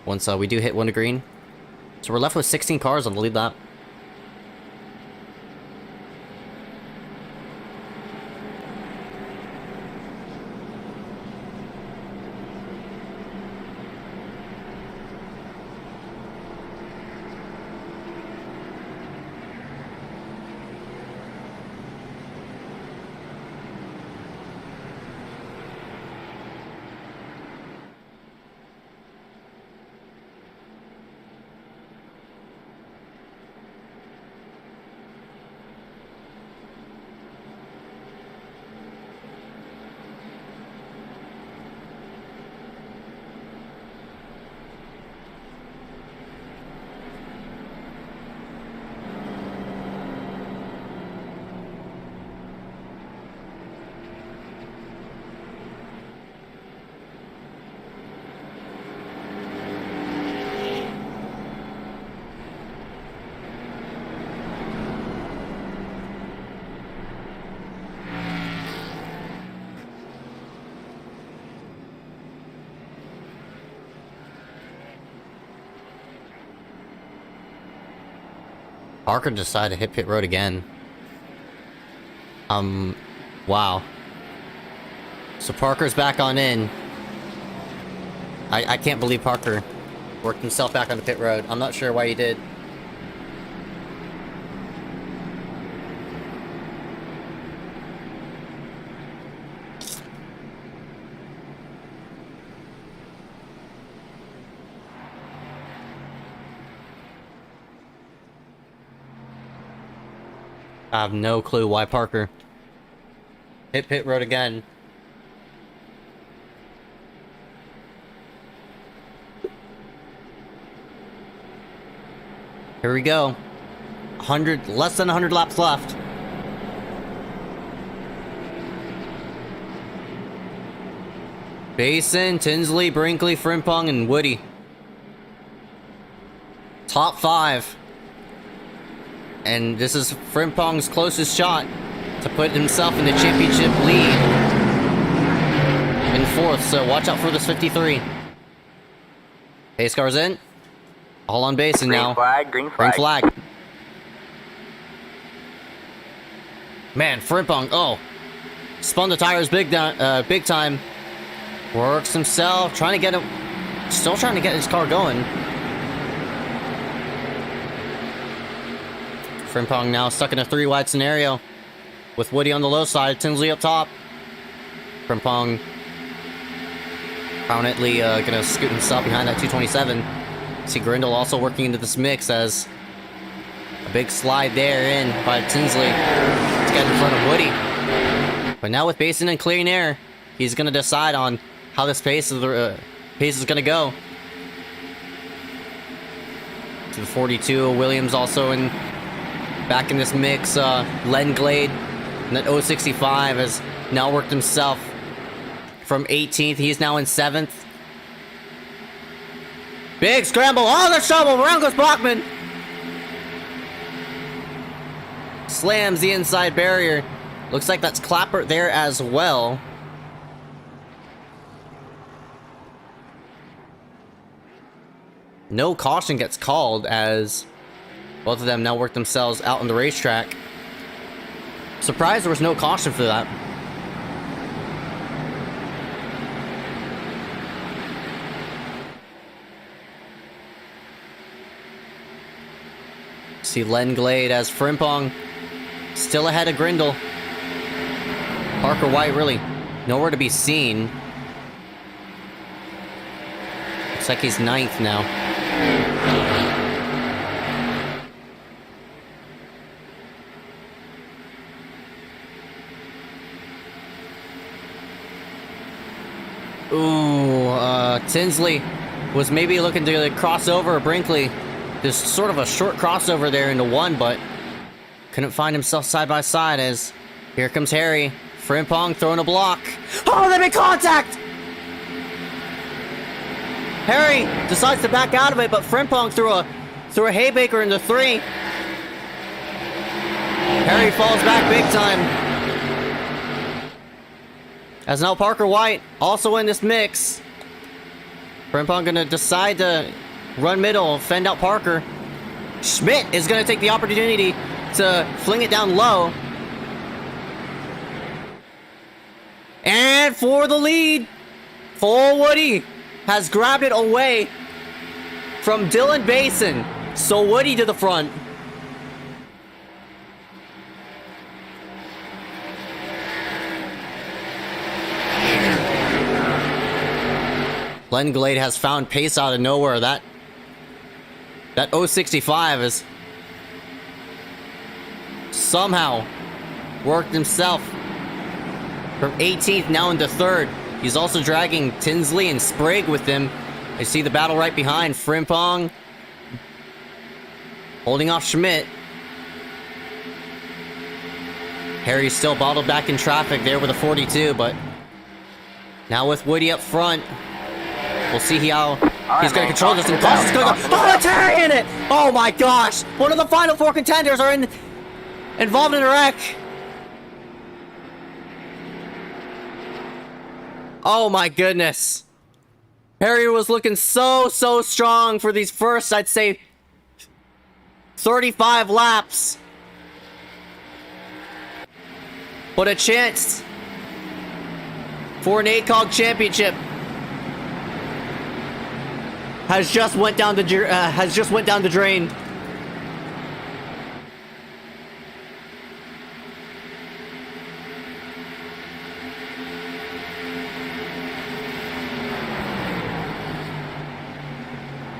Once we do hit 1 to green. So we're left with 16 cars on the lead lap. Parker decided to hit pit road again. Wow. So Parker's back on in. I can't believe Parker worked himself back onto pit road. I'm not sure why he did. I have no clue why Parker hit pit road again. Here we go. Less than 100 laps left. Basin, Tinsley, Brinkley, Frimpong, and Woody. Top 5. And this is Frimpong's closest shot to put himself in the championship lead in 4th, so watch out for this 53. Pace car's in. All on Basin now. Green flag. Green flag. Man, Frimpong, oh. Spun the tires big time. Works himself, trying to get him. Still trying to get his car going. Frimpong now stuck in a 3-wide scenario with Woody on the low side, Tinsley up top. Frimpong prominently gonna scoot himself behind that 227. See Grindle also working into this mix as a big slide there in by Tinsley to get in front of Woody. But now with Basin and clearing air, he's gonna decide on how this pace is gonna go. To the 42, Williams also back in this mix. Len Glade, and that 065 has now worked himself from 18th. He's now in 7th. Big scramble. Oh, the shovel. Around goes Bachman. Slams the inside barrier. Looks like that's Clappert there as well. No caution gets called as both of them now work themselves out on the racetrack. Surprised there was no caution for that. See Len Glade as Frimpong still ahead of Grindle. Parker White really nowhere to be seen. Looks like he's 9th now. Ooh, Tinsley was maybe looking to cross over Brinkley. There's sort of a short crossover there into 1, but Couldn't find himself side by side as here comes Harry. Frimpong throwing a block. Oh, they make contact! Harry decides to back out of it, but Frimpong threw a haymaker into 3. Harry falls back big time. As now Parker White also in this mix. Frimpong gonna decide to run middle, fend out Parker. Schmidt is gonna take the opportunity to fling it down low. And for the lead, Full Woody has grabbed it away from Dylan Basin. So Woody to the front. Glenn Glade has found pace out of nowhere. That 065 is somehow worked himself from 18th now into 3rd. He's also dragging Tinsley and Sprague with him. I see the battle right behind. Frimpong holding off Schmidt. Harry's still bottled back in traffic there with a 42, but now with Woody up front, we'll see how he's going to control this. And Caution's going to go. Oh, it's Harry in it! Oh my gosh! One of the final 4 contenders are involved in a wreck. Oh my goodness. Harry was looking so strong for these first, I'd say, 35 laps. But a chance for an ACOG championship has just went down the drain.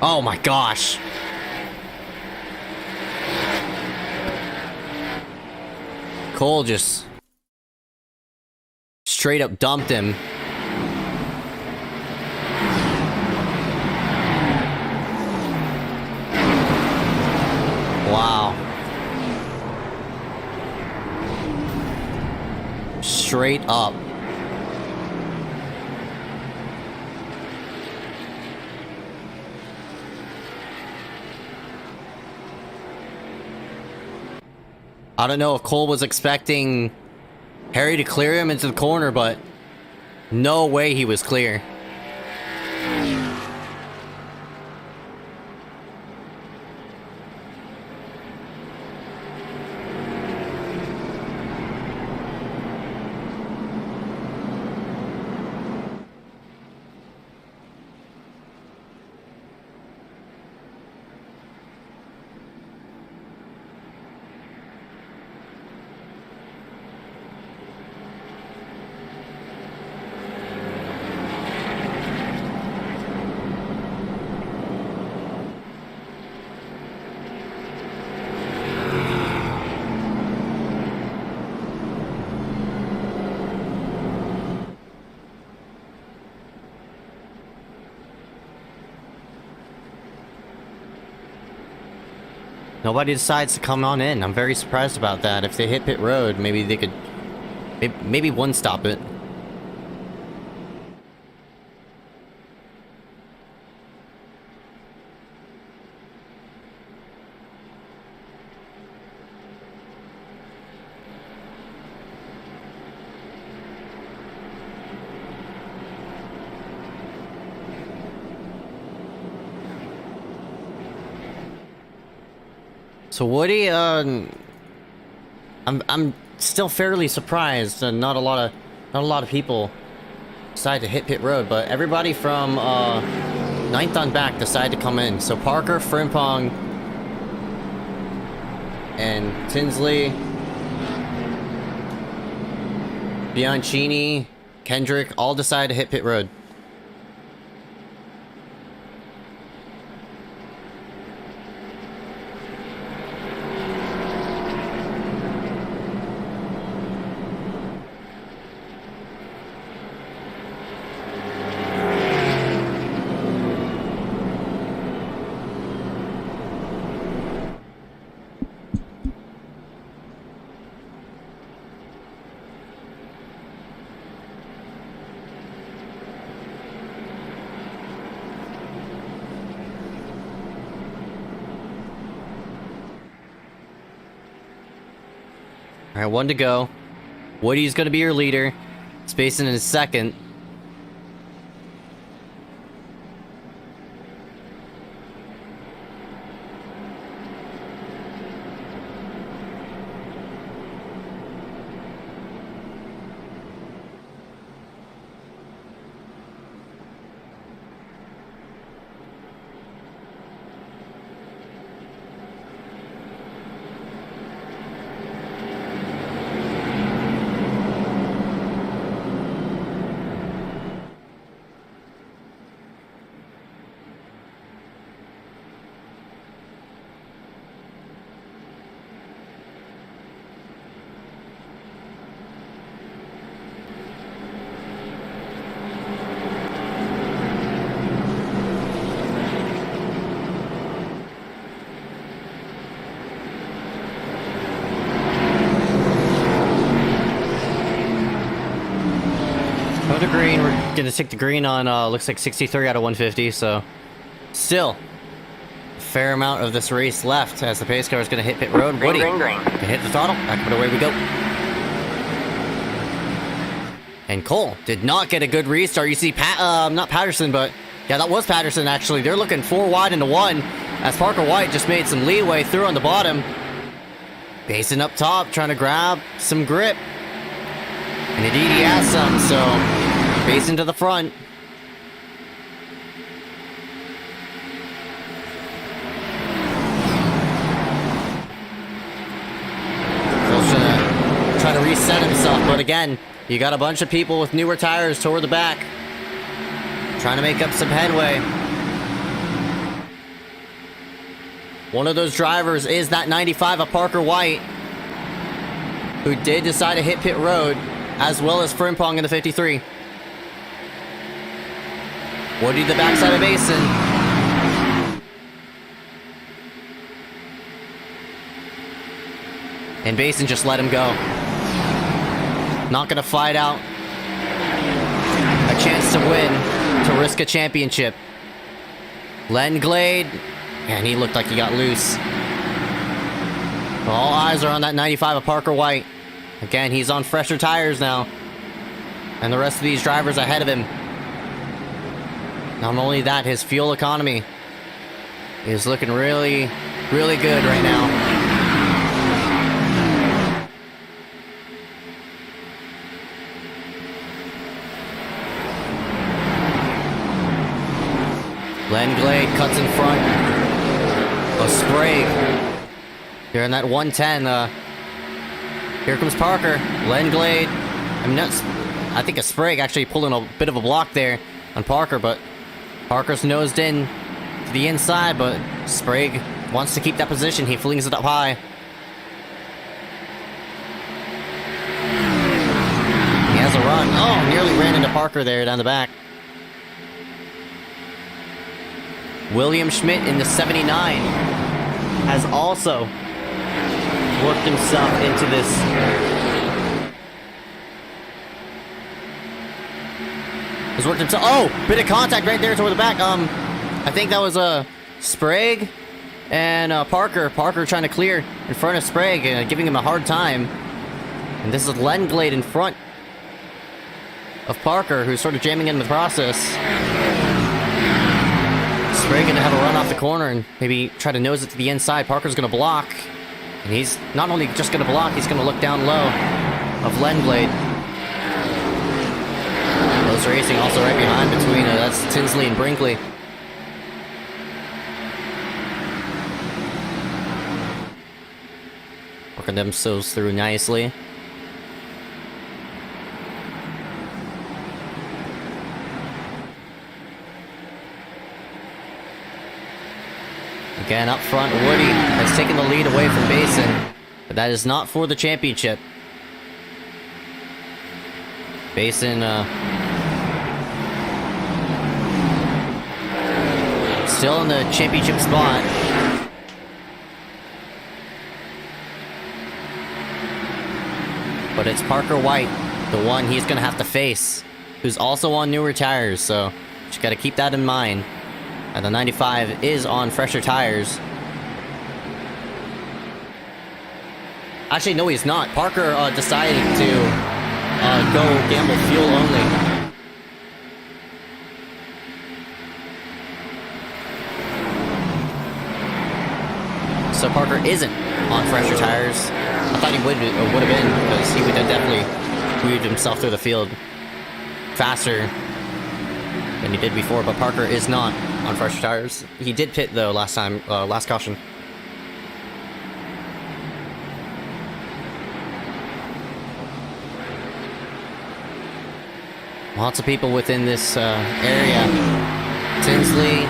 Oh my gosh. Cole just straight up dumped him. Wow. Straight up. I don't know if Cole was expecting Harry to clear him into the corner, but no way he was clear. Nobody decides to come on in. I'm very surprised about that. If they hit pit road, maybe they could... Maybe one stop it. So Woody, I'm still fairly surprised. Not a lot of people decide to hit pit road, but everybody from 9th on back decided to come in. So Parker, Frimpong, and Tinsley, Bianchini, Kendrick all decided to hit pit road. Alright, 1 to go. Woody's gonna be your leader. Spacing in second. Go to green. We're gonna take the green on, looks like 63 out of 150, so... Still, a fair amount of this race left as the pace car is gonna hit pit road. Green, Woody, green, green. can hit the throttle. Back, but away we go. And Cole did not get a good restart. You see, not Patterson, but... Yeah, that was Patterson, actually. They're looking 4 wide into 1, as Parker White just made some leeway through on the bottom. Basing up top, trying to grab some grip. And indeed he has some, so basing to the front. Cole's gonna try to reset himself, but again, you got a bunch of people with newer tires toward the back. Trying to make up some headway. One of those drivers is that 95 of Parker White, who did decide to hit pit road, as well as Frimpong in the 53. Woody the backside of Basin. And Basin just let him go. Not gonna fight out a chance to win, to risk a championship. Len Glade, and he looked like he got loose. All eyes are on that 95 of Parker White. Again, he's on fresher tires now. And the rest of these drivers ahead of him. Not only that, his fuel economy is looking really, really good right now. Len Glade cuts in front of Sprague. Here in that 110, here comes Parker. Len Glade. I think a Sprague actually pulling a bit of a block there on Parker, but Parker's nosed in to the inside, but Sprague wants to keep that position. He flings it up high. He has a run. Oh, nearly ran into Parker there down the back. William Schmidt in the 79 has also worked himself into this. Has worked himself. Oh, bit of contact right there toward the back. I think that was Sprague and Parker. Parker trying to clear in front of Sprague and giving him a hard time. And this is Len Glade in front of Parker, who's sort of jamming in the process. Sprague gonna have a run off the corner and maybe try to nose it to the inside. Parker's gonna block. And he's not only just gonna block, he's gonna look down low of Len Glade. Close racing also right behind between, that's Tinsley and Brinkley. Working themselves through nicely. Again, up front, Woody has taken the lead away from Basin, but that is not for the championship. Basin, still in the championship spot. But it's Parker White, the one he's going to have to face, who's also on newer tires, so just got to keep that in mind. And the 95 is on fresher tires. Actually, no, he's not. Parker decided to go gamble fuel only. So Parker isn't on fresher tires. I thought he would have been, because he would have definitely moved himself through the field faster than he did before. But Parker is not on fresher tires. He did pit though last time, last caution. Lots of people within this area. Tinsley,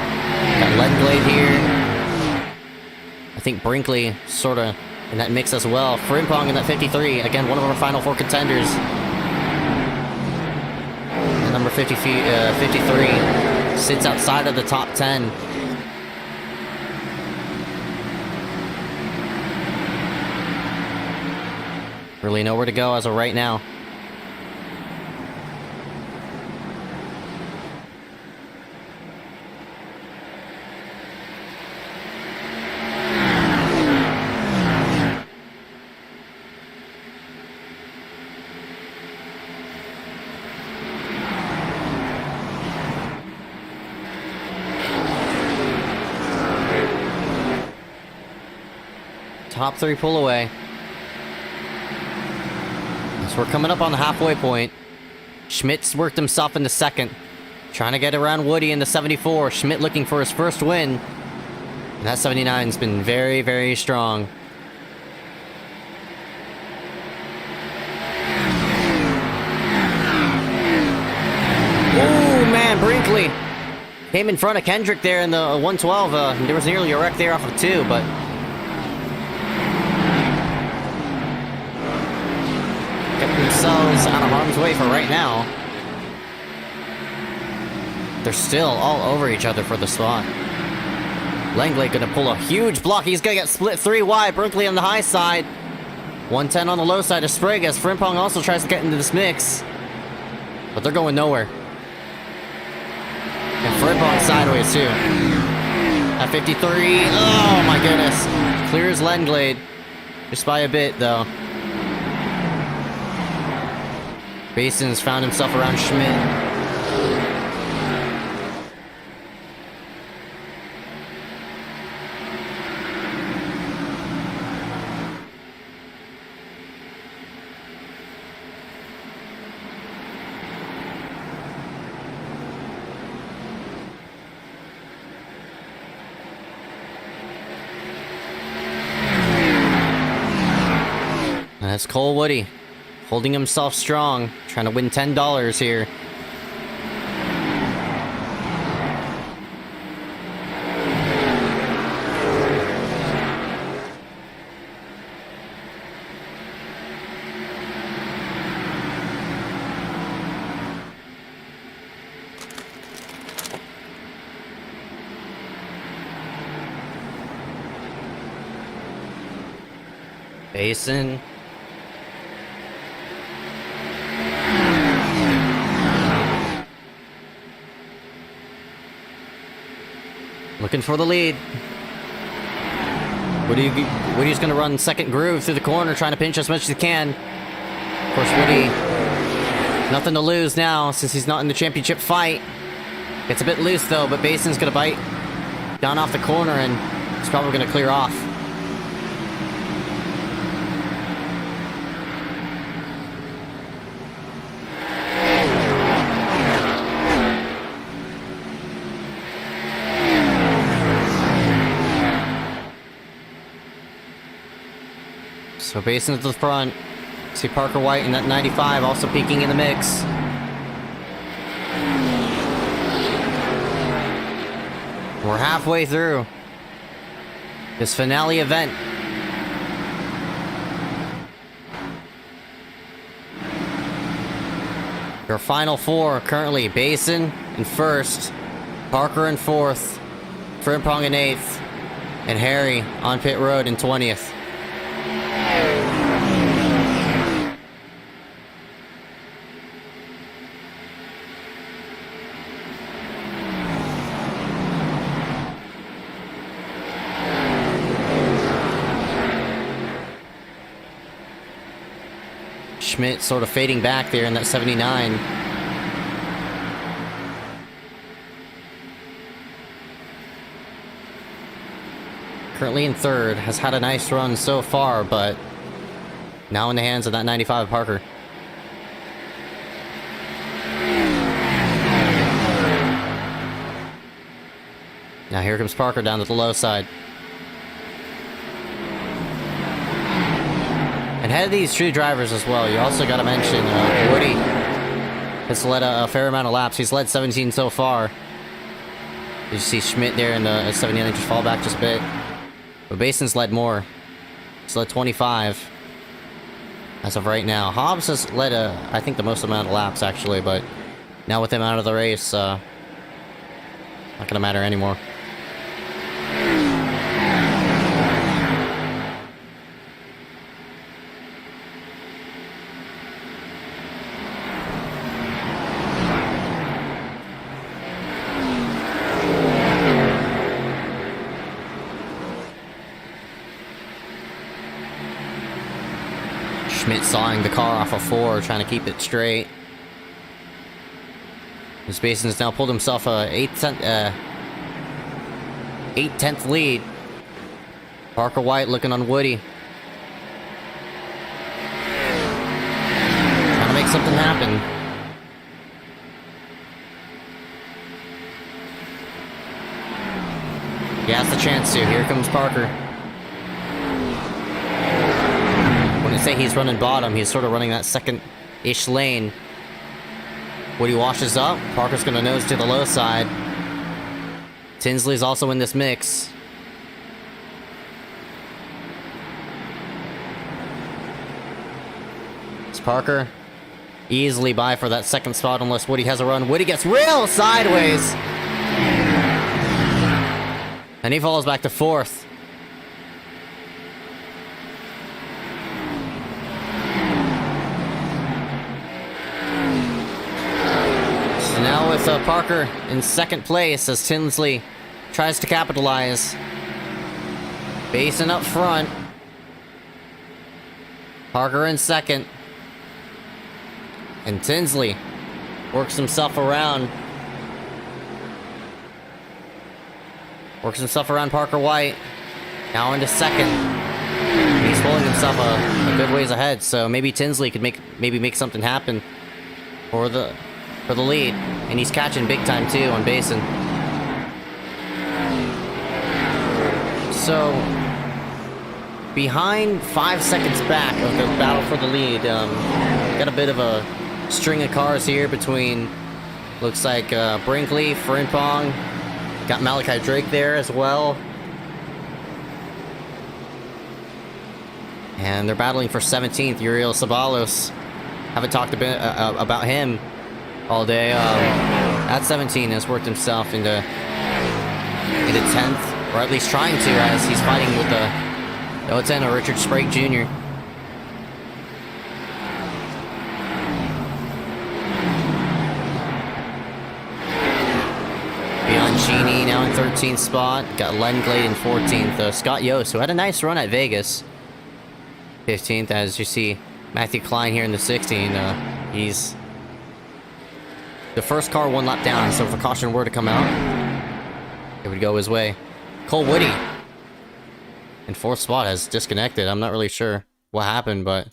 got Lenglade here. I think Brinkley sort of in that mix as well. Frimpong in that 53. Again, one of our final 4 contenders. And number 53 sits outside of the top 10. Really nowhere to go as of right now. Top 3 pull away. So we're coming up on the halfway point. Schmidt's worked himself into second. Trying to get around Woody in the 74. Schmidt looking for his first win. And that 79's been very, very strong. Oh man, Brinkley came in front of Kendrick there in the 112. There was nearly a wreck there off of 2, but themselves out of harm's way for right now. They're still all over each other for the spot. Langley gonna pull a huge block. He's gonna get split 3 wide. Brinkley on the high side. 110 on the low side of Sprague as Frimpong also tries to get into this mix. But they're going nowhere. And Frimpong sideways too. At 53. Oh my goodness. Clears Lenglade. Just by a bit though. Basins found himself around Schmidt. That's Cole Woody. Holding himself strong, trying to win $10 here. Basin. Looking for the lead. Woody's gonna run second groove through the corner, trying to pinch as much as he can. Of course, Woody, nothing to lose now since he's not in the championship fight. Gets a bit loose though, but Basin's gonna bite down off the corner and he's probably gonna clear off. So Basin to the front. See Parker White in that 95 also peeking in the mix. We're halfway through this finale event. Your final 4 currently Basin in first, Parker in 4th, Frimpong in 8th, and Harry on pit road in 20th. Schmidt sort of fading back there in that 79. Currently in third, has had a nice run so far, but now in the hands of that 95 Parker. Now here comes Parker down to the low side. And ahead of these two drivers as well, you also got to mention Woody has led a fair amount of laps. He's led 17 so far. You see Schmidt there in the 79 just fall back just a bit. But Bason's led more. He's led 25 as of right now. Hobbs has led, I think, the most amount of laps, actually, but now with him out of the race, not going to matter anymore. Schmidt sawing the car off of 4, trying to keep it straight. This Bason's now pulled himself a 8/10 lead. Parker White looking on Woody. Trying to make something happen. He has the chance to. Here comes Parker. When I say he's running bottom, he's sort of running that second-ish lane. Woody washes up. Parker's going to nose to the low side. Tinsley's also in this mix. It's Parker easily by for that second spot unless Woody has a run. Woody gets real sideways. And he falls back to 4th. Now with Parker in second place as Tinsley tries to capitalize. Basin up front. Parker in second. And Tinsley works himself around. Works himself around Parker White. Now into second. He's pulling himself a good ways ahead, so maybe Tinsley could make something happen for the lead, and he's catching big time too on Basin. So behind 5 seconds back of the battle for the lead, got a bit of a string of cars here between, looks like Brinkley, Frimpong, got Malachi Drake there as well, and they're battling for 17th. Uriel Sabalos, haven't talked a bit about him all day. At 17 has worked himself into 10th, or at least trying to, as he's fighting with the 010 of Richard Sprague Jr. Bianchini now in 13th spot. Got Len Glade in 14th. Scott Yost, who had a nice run at Vegas, 15th, as you see Matthew Klein here in the 16. He's the first car 1 lap down, so if a caution were to come out, it would go his way. Cole Woody in 4th spot has disconnected. I'm not really sure what happened, but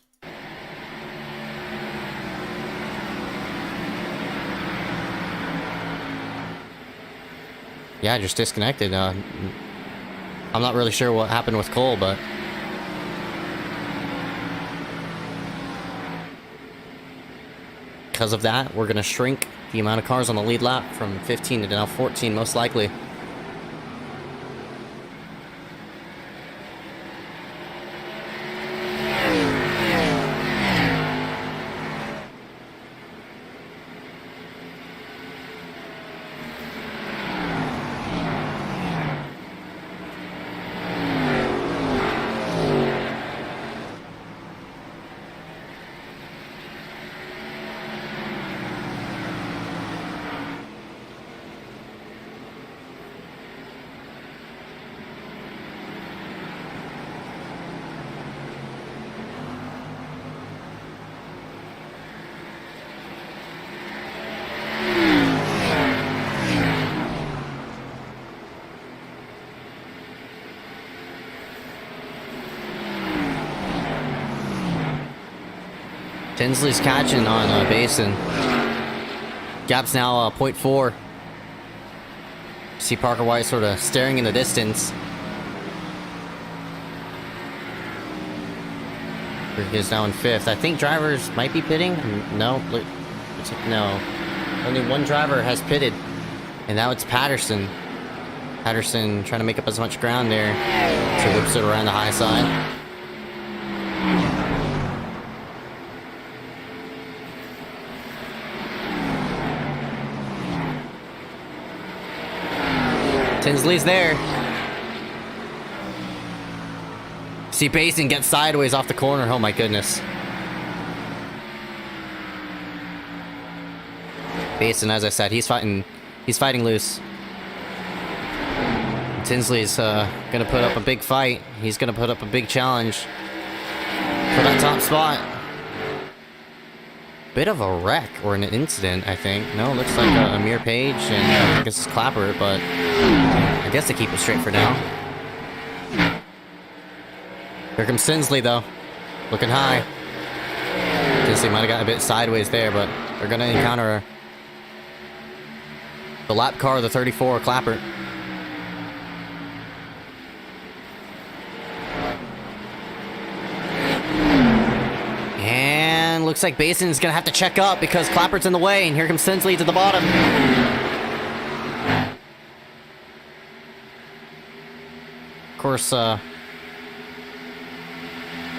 yeah, just disconnected. I'm not really sure what happened with Cole, but because of that, we're going to shrink the amount of cars on the lead lap from 15 to now 14, most likely. Tinsley's catching on Basin. Gap's now 0.4. See Parker White sort of staring in the distance. He is now in 5th. I think drivers might be pitting. No, looks like no. Only one driver has pitted, and now it's Patterson. Patterson trying to make up as much ground there. So whips it around the high side. Tinsley's there. See Basin get sideways off the corner. Oh my goodness. Basin, as I said, he's fighting loose. Tinsley's gonna put up a big fight. He's gonna put up a big challenge for that top spot. Bit of a wreck or an incident, I think. No, looks like Amir Page and I guess it's Clapper, but I guess they keep it straight for now. Here comes Tinsley though, looking high. Tinsley might have got a bit sideways there, but they're gonna encounter the lap car of the 34 Clapper. And looks like Basin's gonna have to check up because Clapper's in the way, and here comes Tinsley to the bottom. Of course, man,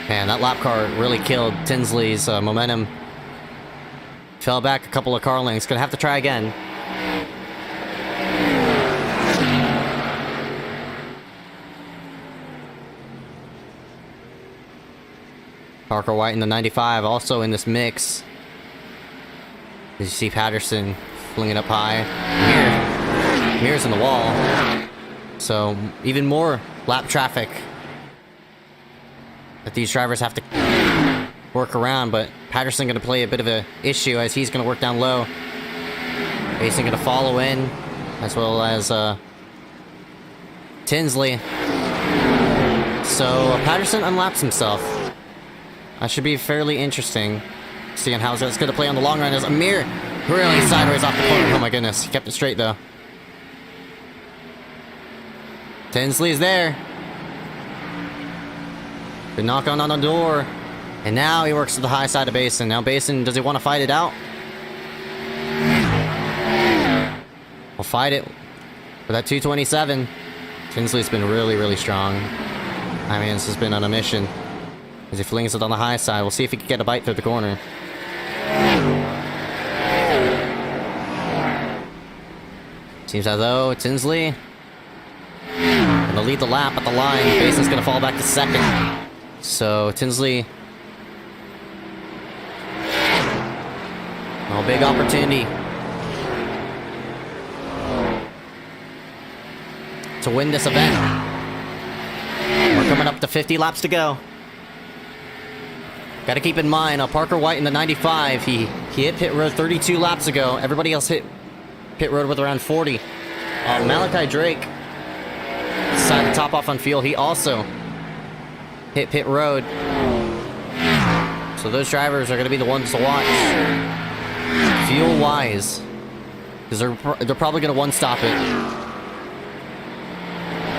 that lap car really killed Tinsley's momentum. Fell back a couple of car lengths. Gonna have to try again. Parker White in the 95 also in this mix. As you see Patterson flinging up high. Mir's in the wall. So even more lap traffic that these drivers have to work around, but Patterson going to play a bit of an issue as he's going to work down low. Basin going to follow in, as well as Tinsley. So Patterson unlaps himself. That should be fairly interesting, seeing how that's going to play on the long run. As Amir really sideways off the corner. Oh my goodness, he kept it straight though. Tinsley's there. Been knocking on the door. And now he works to the high side of Basin. Now Basin, does he want to fight it out? We'll fight it for that 227. Tinsley's been really, really strong. I mean, this has been on a mission. As he flings it on the high side. We'll see if he can get a bite through the corner. Seems as though Tinsley gonna lead the lap at the line. Basin's gonna fall back to 2nd. So Tinsley, oh, big opportunity to win this event. We're coming up to 50 laps to go. Got to keep in mind, Parker White in the 95, he hit pit road 32 laps ago. Everybody else hit pit road with around 40. Malachi Drake decided to top off on fuel. He also hit pit road. So those drivers are going to be the ones to watch, fuel-wise, because they're probably going to one-stop it,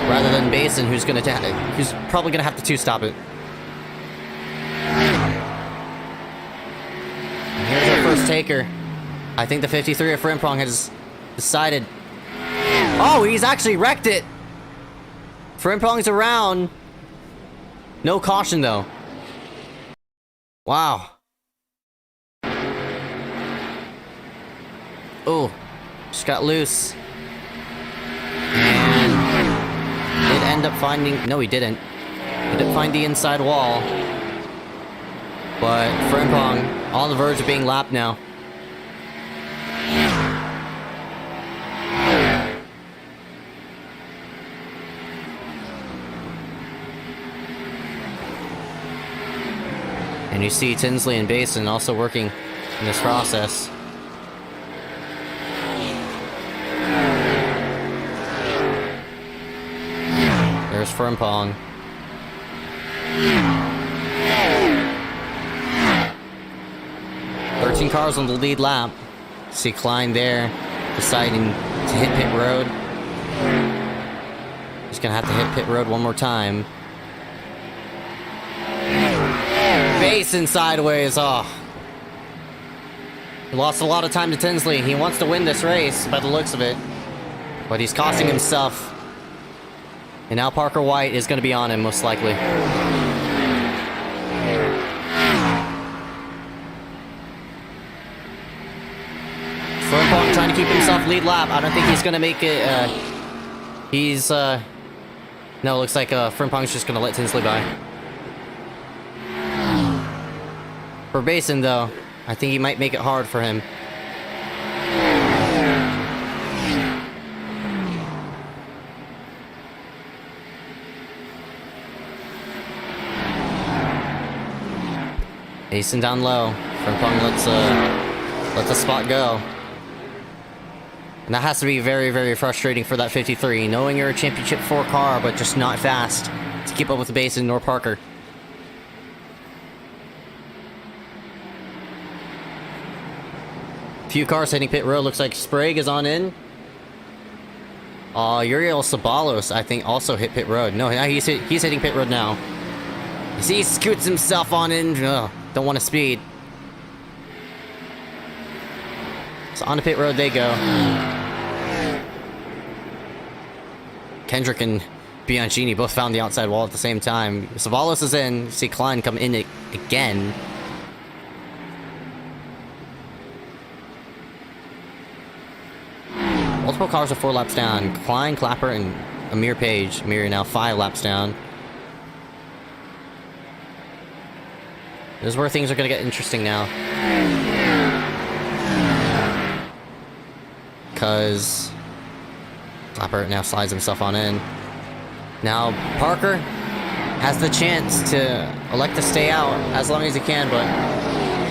rather than Basin, who's probably going to have to two-stop it. And here's our first taker. I think the 53 of Frimpong has decided. Oh, he's actually wrecked it. Frimpong's around. No caution, though. Wow. Oh, just got loose. And did end up finding... No, he didn't. He didn't find the inside wall. But Frimpong on the verge of being lapped now. And you see Tinsley and Basin also working in this process. There's Frimpong. 13 cars on the lead lap. See Klein there, deciding to hit pit road. He's gonna have to hit pit road one more time. Basin sideways, oh. He lost a lot of time to Tinsley. He wants to win this race by the looks of it. But he's costing himself. And now Parker White is gonna be on him, most likely. Frimpong trying to keep himself lead lap. I don't think he's gonna make it. No, looks like Frimpong's just gonna let Tinsley by. For Basin, though, I think he might make it hard for him. Basin down low. Frimpong lets the spot go. And that has to be very, very frustrating for that 53, knowing you're a Championship 4 car, but just not fast to keep up with Basin nor Parker. Few cars hitting pit road. Looks like Sprague is on in. Uriel Sabalos, I think, also hit pit road. No, he's hitting pit road now. You see, he scoots himself on in. Ugh, don't want to speed. So on the pit road they go. Kendrick and Bianchini both found the outside wall at the same time. Sabalos is in. See Klein come in again. Multiple cars are 4 laps down. Klein, Clapper, and Amir Page. Amir now 5 laps down. This is where things are going to get interesting now. Because Clapper now slides himself on in. Now Parker has the chance to elect to stay out as long as he can, but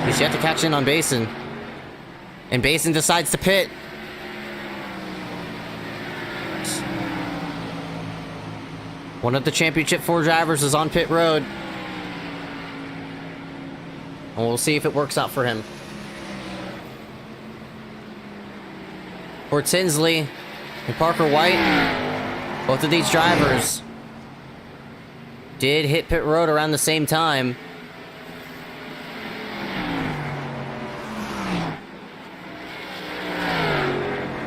he's yet to catch in on Basin. And Basin decides to pit. One of the Championship 4 drivers is on pit road. And we'll see if it works out for him. For Tinsley and Parker White, both of these drivers did hit pit road around the same time.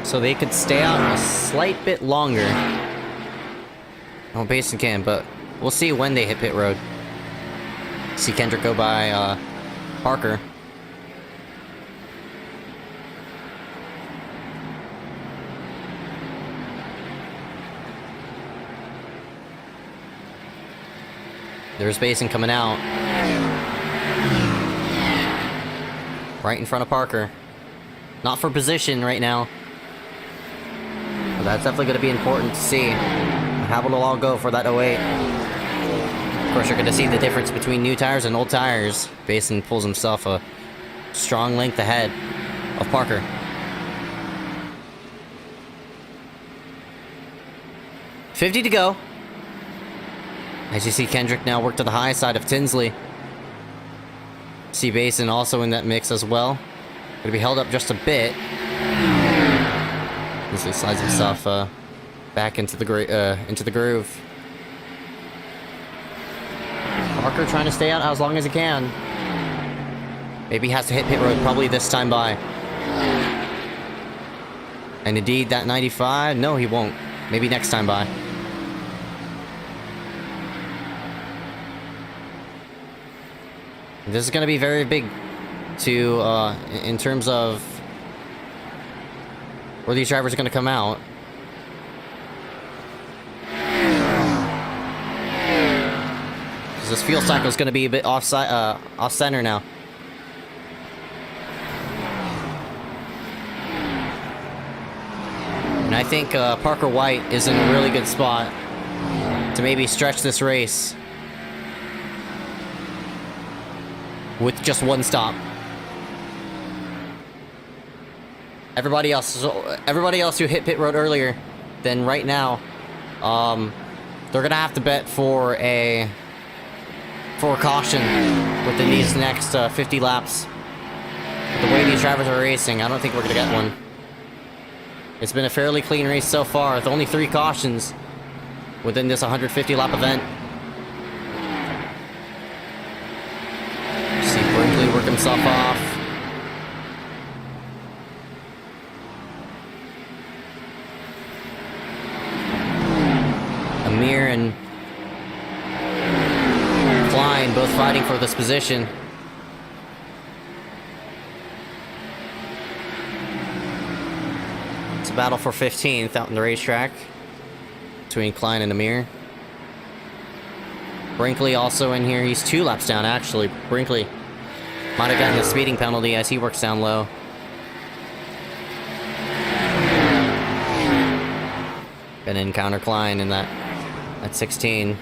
So they could stay out a slight bit longer. Oh, Basin can, but we'll see when they hit pit road. See Kendrick go by Parker. There's Basin coming out. Right in front of Parker. Not for position right now. But that's definitely going to be important to see how it'll all go for that 08. Of course, you're going to see the difference between new tires and old tires. Basin pulls himself a strong length ahead of Parker. $50 to go. As you see Kendrick now work to the high side of Tinsley. See Basin also in that mix as well. Gonna be held up just a bit. Tinsley slides himself back into the groove. Parker trying to stay out as long as he can. Maybe he has to hit pit road probably this time by. And indeed, that 95, no he won't. Maybe next time by. This is going to be very big to, in terms of where these drivers are going to come out. Because this fuel cycle is going to be a bit off-center now. And I think Parker White is in a really good spot to maybe stretch this race with just one stop. Everybody else who hit pit road earlier, then right now, they're gonna have to bet for a caution within these next 50 laps. drivers are racing. I don't think we're gonna get one. It's been a fairly clean race so far, with only 3 cautions within this 150 lap event. See Brinkley work himself off. Amir and Klein both fighting for this position. It's a battle for 15th out in the racetrack between Klein and Amir. Brinkley also in here. He's 2 laps down, actually. Brinkley might have gotten a speeding penalty as he works down low. Gonna encounter Klein in that at 16.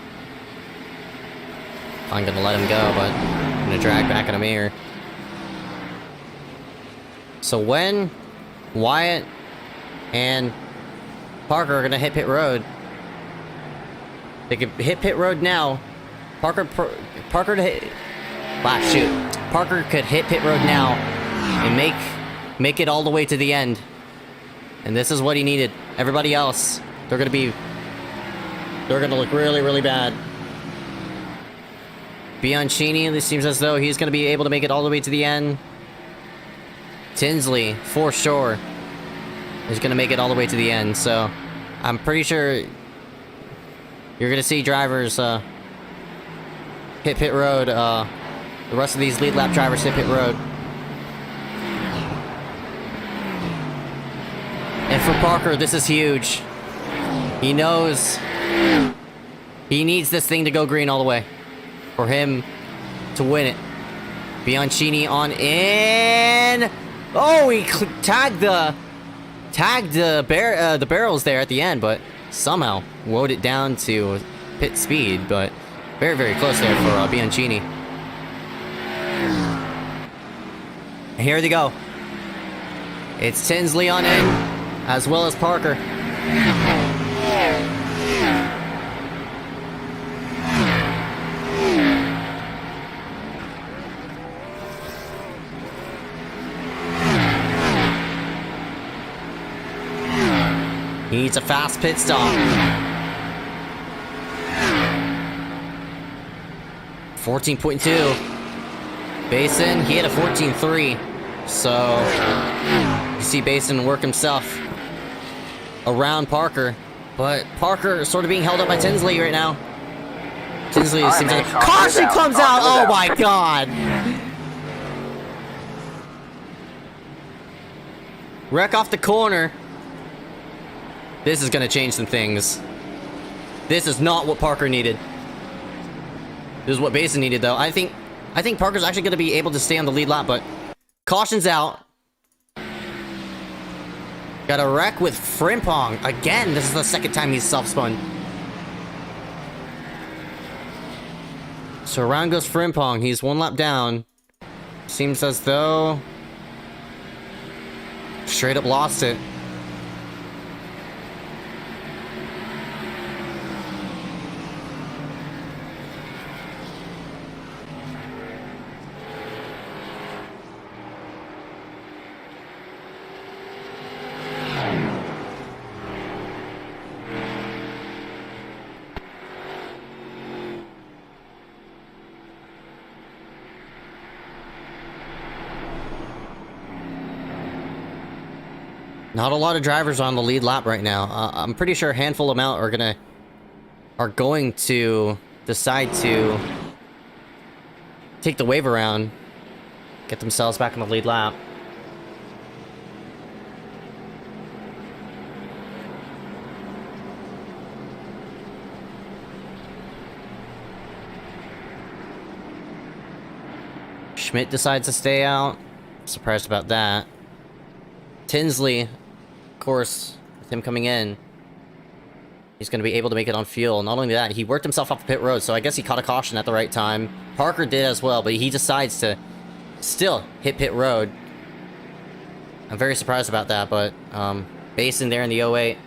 I'm gonna let him go, but I'm gonna drag back at Amir. So when Wyatt and Parker are gonna hit pit road, they could hit pit road now. Parker to hit. Wow, shoot. Parker could hit pit road now and make it all the way to the end. And this is what he needed. Everybody else, they're gonna look really, really bad. Bianchini, it seems as though he's gonna be able to make it all the way to the end. Tinsley, for sure, is gonna make it all the way to the end. So I'm pretty sure you're gonna see drivers hit pit road. The rest of these lead lap drivers hit pit road. And for Parker, this is huge. He knows he needs this thing to go green all the way for him to win it. Bianchini on in. Oh, he tagged the barrels there at the end, but somehow rode it down to pit speed. But very, very close there for Bianchini. And here they go. It's Tinsley on in, as well as Parker. He needs a fast pit stop. 14.2. Basin, he had a 14.3. So, you see Basin work himself around Parker. But Parker is sort of being held up by Tinsley right now. Tinsley seems like... Caution comes out! Oh my god! Wreck off the corner. This is gonna change some things. This is not what Parker needed. This is what Basin needed, though. I think Parker's actually gonna be able to stay on the lead lap, but caution's out. Got a wreck with Frimpong. Again, this is the second time he's self-spun. So around goes Frimpong. He's 1 lap down. Seems as though straight up lost it. Not a lot of drivers on the lead lap right now. I'm pretty sure a handful amount are going to decide to take the wave around, get themselves back on the lead lap. Schmidt decides to stay out. Surprised about that. Tinsley, of course, with him coming in, he's going to be able to make it on fuel. Not only that, he worked himself off the pit road, so I guess he caught a caution at the right time. Parker did as well, but he decides to still hit pit road. I'm very surprised about that, but Basin there in the 08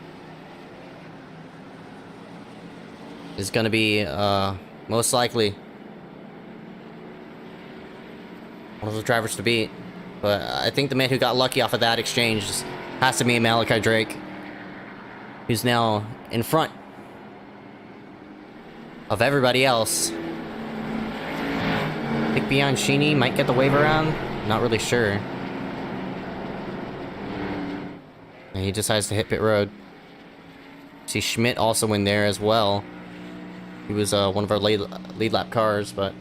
is going to be most likely one of the drivers to beat. But I think the man who got lucky off of that exchange has to be Malachi Drake, who's now in front of everybody else. I think Bianchini might get the wave around. Not really sure. And he decides to hit pit road. See Schmidt also in there as well. He was one of our lead lap cars, but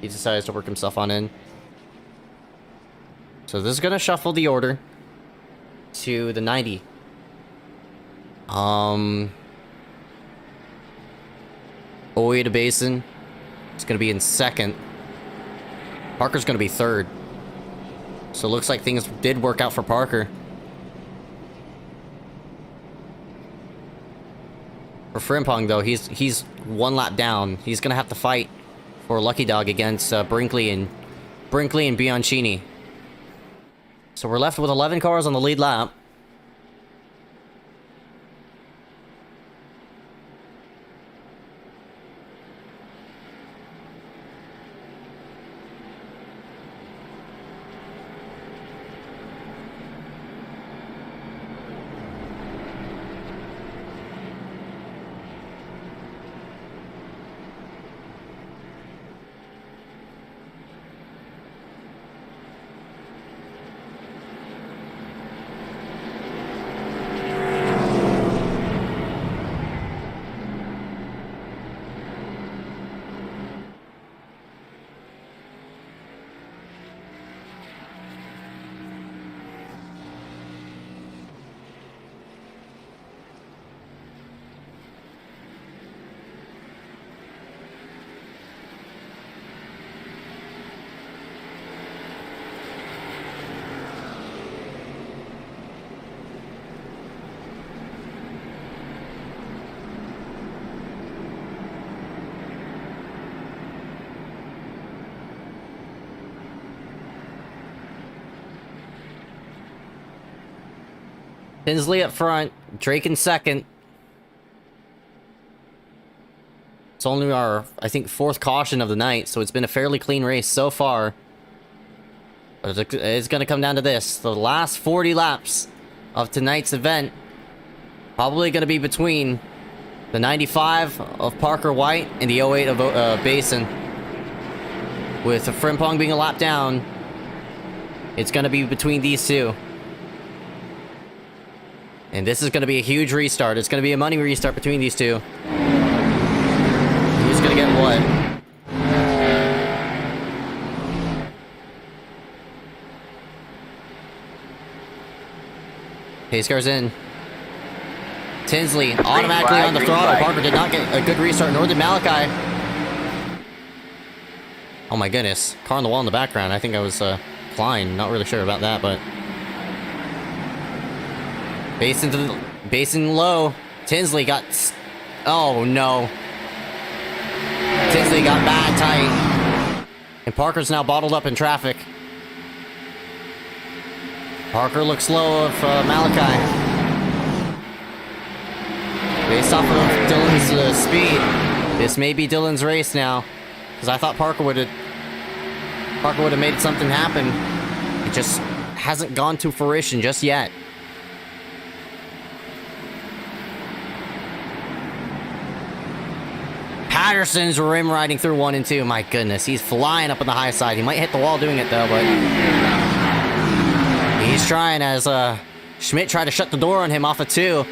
he decides to work himself on in. So this is gonna shuffle the order to the 90. Oida Basin is gonna be in second. Parker's gonna be third. So it looks like things did work out for Parker. For Frimpong, though, he's one lap down. He's gonna have to fight for Lucky Dog against Brinkley and Bianchini. So we're left with 11 cars on the lead lap. Tinsley up front, Drake in second. It's only our, I think, 4th caution of the night, so it's been a fairly clean race so far. But it's going to come down to this. The last 40 laps of tonight's event, probably going to be between the 95 of Parker White and the 08 of Basin. With Frimpong being a lap down, it's going to be between these two. And this is going to be a huge restart. It's going to be a money restart between these two. Who's going to get what? Pace car's in. Tinsley automatically on the throttle. Parker did not get a good restart, nor did Malachi. Oh my goodness. Car on the wall in the background. I think I was flying. Not really sure about that, but... Basin low. Tinsley got... Oh, no. Tinsley got bad tight. And Parker's now bottled up in traffic. Parker looks low of Malachi. Based off of Dylan's speed, this may be Dylan's race now. Because I thought Parker would have made something happen. It just hasn't gone to fruition just yet. Patterson's rim riding through 1 and 2. My goodness, he's flying up on the high side. He might hit the wall doing it though, but he's trying as Schmidt tried to shut the door on him off of 2.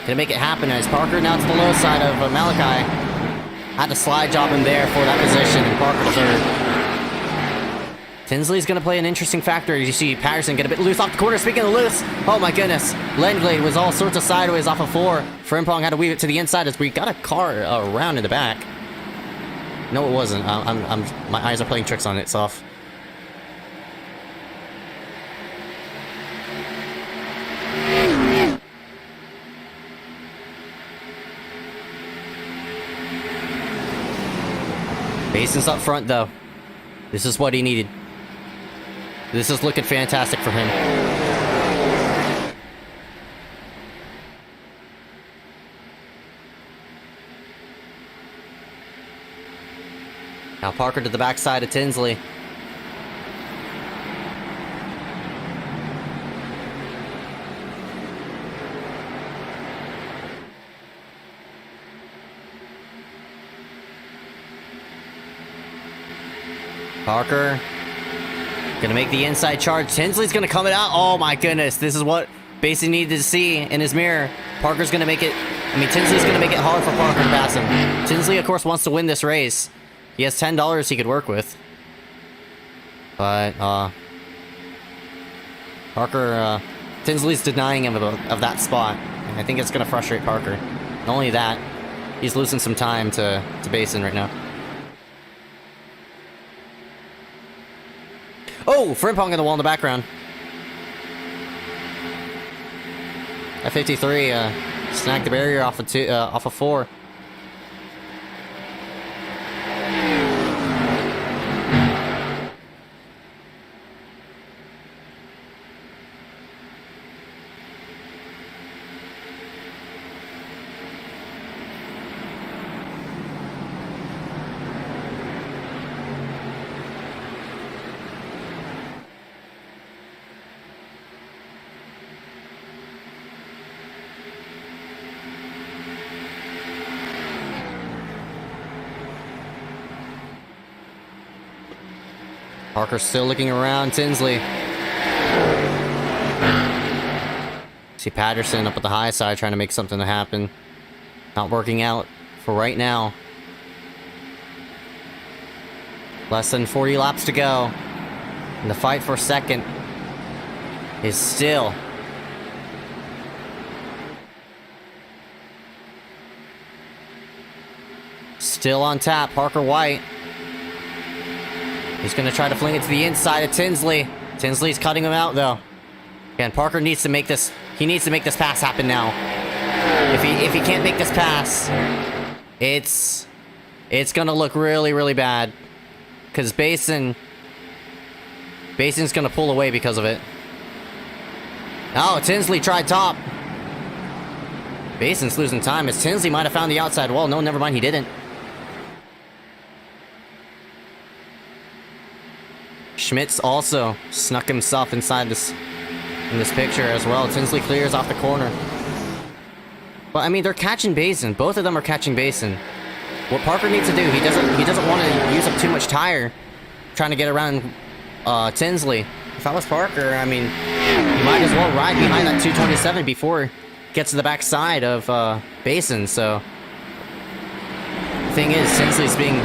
Gonna make it happen as Parker now to the low side of Malachi. Had to slide job him there for that position, and Parker third. Tinsley's gonna play an interesting factor as you see Patterson get a bit loose off the corner. Speaking of loose, oh my goodness, Lendglade was all sorts of sideways off of 4. Frimpong had to weave it to the inside as we got a car around in the back. No, it wasn't. My eyes are playing tricks on itself. Basin's up front though. This is what he needed. This is looking fantastic for him. Now Parker to the backside of Tinsley. Parker gonna make the inside charge. Tinsley's gonna come it out. Oh my goodness, this is what Basin needed to see in his mirror. Parker's gonna make it, Tinsley's gonna make it hard for Parker to pass him. Tinsley, of course, wants to win this race. He has $10 he could work with. But, Parker, Tinsley's denying him of that spot. And I think it's gonna frustrate Parker. Not only that, he's losing some time to Basin right now. Oh, Frimpong on the wall in the background. F53 snagged the barrier off of 4. Parker's still looking around. Tinsley. See Patterson up at the high side trying to make something to happen. Not working out for right now. Less than 40 laps to go. And the fight for second is still on tap. Parker White. He's going to try to fling it to the inside of Tinsley. Tinsley's cutting him out, though. And Parker needs to make this... He needs to make this pass happen now. If he can't make this pass, it's going to look really, really bad. Because Basin's going to pull away because of it. Oh, Tinsley tried top. Basin's losing time as Tinsley might have found the outside wall. No, never mind, he didn't. Schmitz also snuck himself inside in this picture as well. Tinsley clears off the corner. But I mean, they're catching Basin. Both of them are catching Basin. What Parker needs to do, he doesn't want to use up too much tire trying to get around Tinsley. If I was Parker, I mean, you might as well ride behind that 227 before it gets to the backside of Basin. So the thing is, Tinsley's being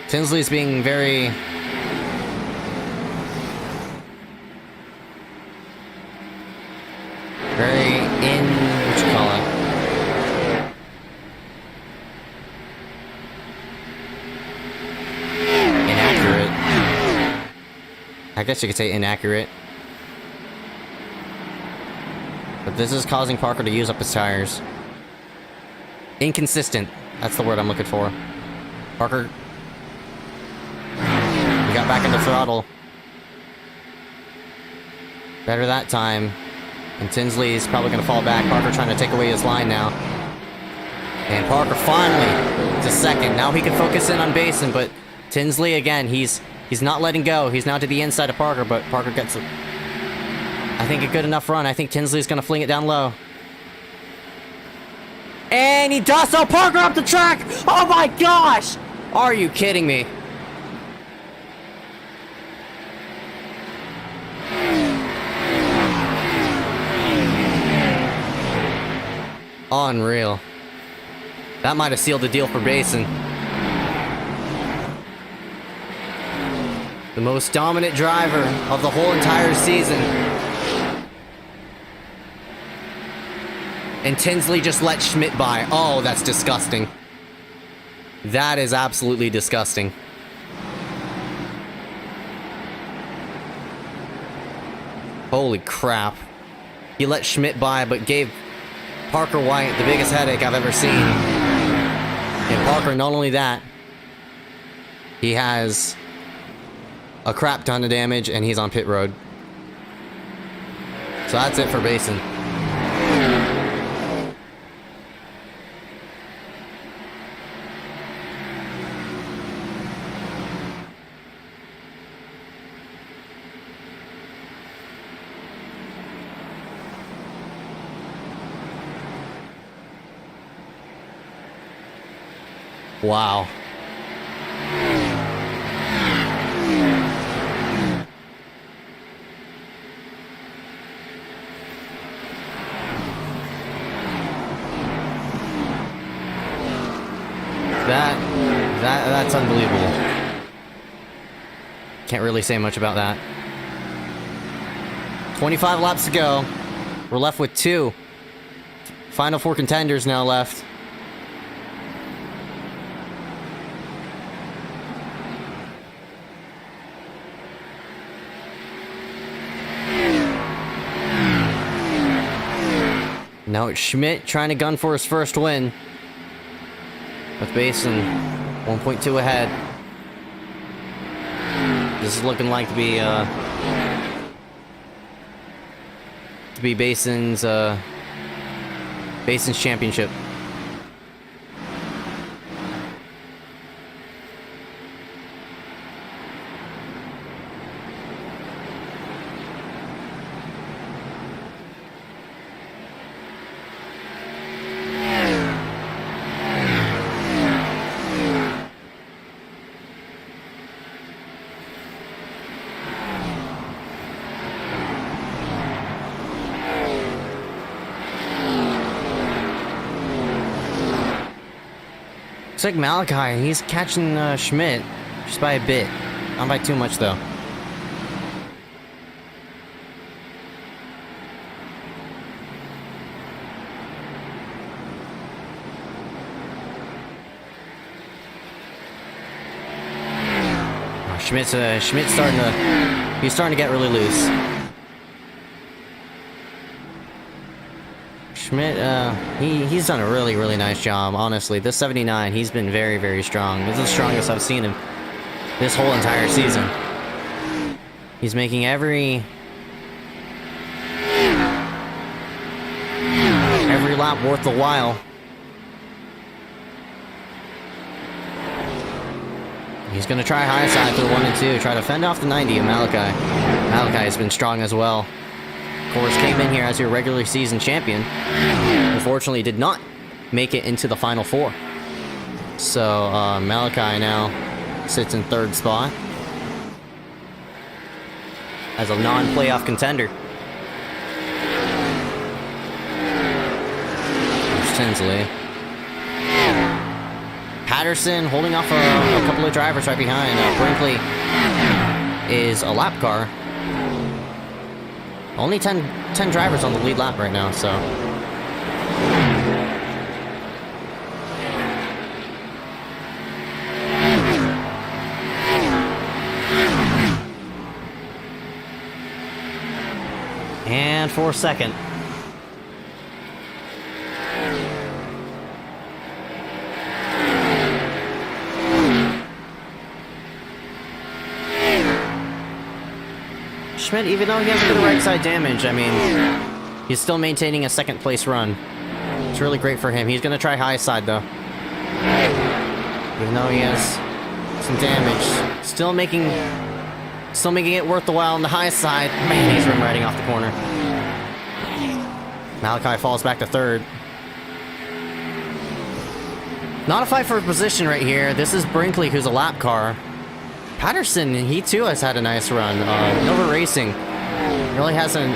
Tinsley's being very inaccurate. I guess you could say inaccurate. But this is causing Parker to use up his tires. Inconsistent. That's the word I'm looking for. Parker... He got back into throttle. Better that time. And Tinsley's probably going to fall back. Parker trying to take away his line now. And Parker finally to second. Now he can focus in on Basin, but Tinsley, again, he's not letting go. He's now to the inside of Parker, but Parker gets... I think a good enough run. I think Tinsley's gonna fling it down low. And he does so! Parker up the track! Oh my gosh! Are you kidding me? Unreal. That might have sealed the deal for Basin. The most dominant driver of the whole entire season. And Tinsley just let Schmidt by. Oh, that's disgusting. That is absolutely disgusting. Holy crap. He let Schmidt by, but gave Parker White the biggest headache I've ever seen. And Parker, not only that, he has a crap ton of damage, and he's on pit road. So that's it for Basin. Wow. That's unbelievable. Can't really say much about that. 25 laps to go. We're left with 2. Final 4 contenders now left. Now it's Schmidt trying to gun for his first win. With Basin 1.2 ahead. This is looking like to be Basin's championship. Looks like Malachi, he's catching Schmidt just by a bit. Not by too much, though. Oh, Schmidt's starting to get really loose. Schmidt, he's done a really, really nice job, honestly. This 79, he's been very, very strong. This is the strongest I've seen him this whole entire season. He's making every lap worth the while. He's going to try high side through 1 and 2, try to fend off the 90 of Malachi. Malachi has been strong as well. Of course, came in here as your regular season champion. Unfortunately, did not make it into the Final 4. So, Malachi now sits in 3rd spot as a non-playoff contender. There's Tinsley. Patterson holding off a couple of drivers right behind. Brinkley is a lap car. Only 10 drivers on the lead lap right now, so. And for second. Schmidt, even though he has a bit of right side damage, I mean, he's still maintaining a 2nd place run. It's really great for him. He's going to try high side, though. Even though he has some damage. Still making it worth the while on the high side. Man, he's rim riding off the corner. Malachi falls back to 3rd. Not a fight for position right here. This is Brinkley, who's a lap car. Patterson, he too has had a nice run. Nova Racing really hasn't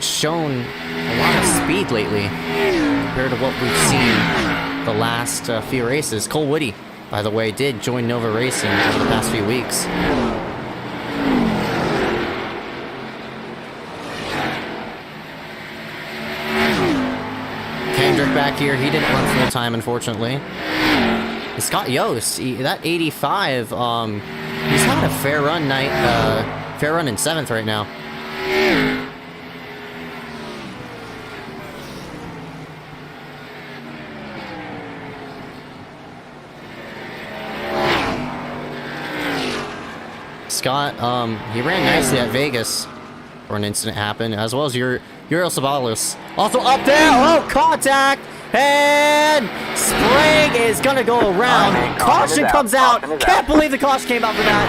shown a lot of speed lately compared to what we've seen the last few races. Cole Woody, by the way, did join Nova Racing over the past few weeks. Kendrick back here, he didn't run full time, unfortunately. Scott Yost, that 85, he's having a fair run fair run in 7th right now. Scott, he ran nicely at Vegas where an incident happened, as well as Uriel Sabalos. Also up there, oh, contact! And Sprague is gonna go around. Caution comes out. Can't believe the caution came out for that.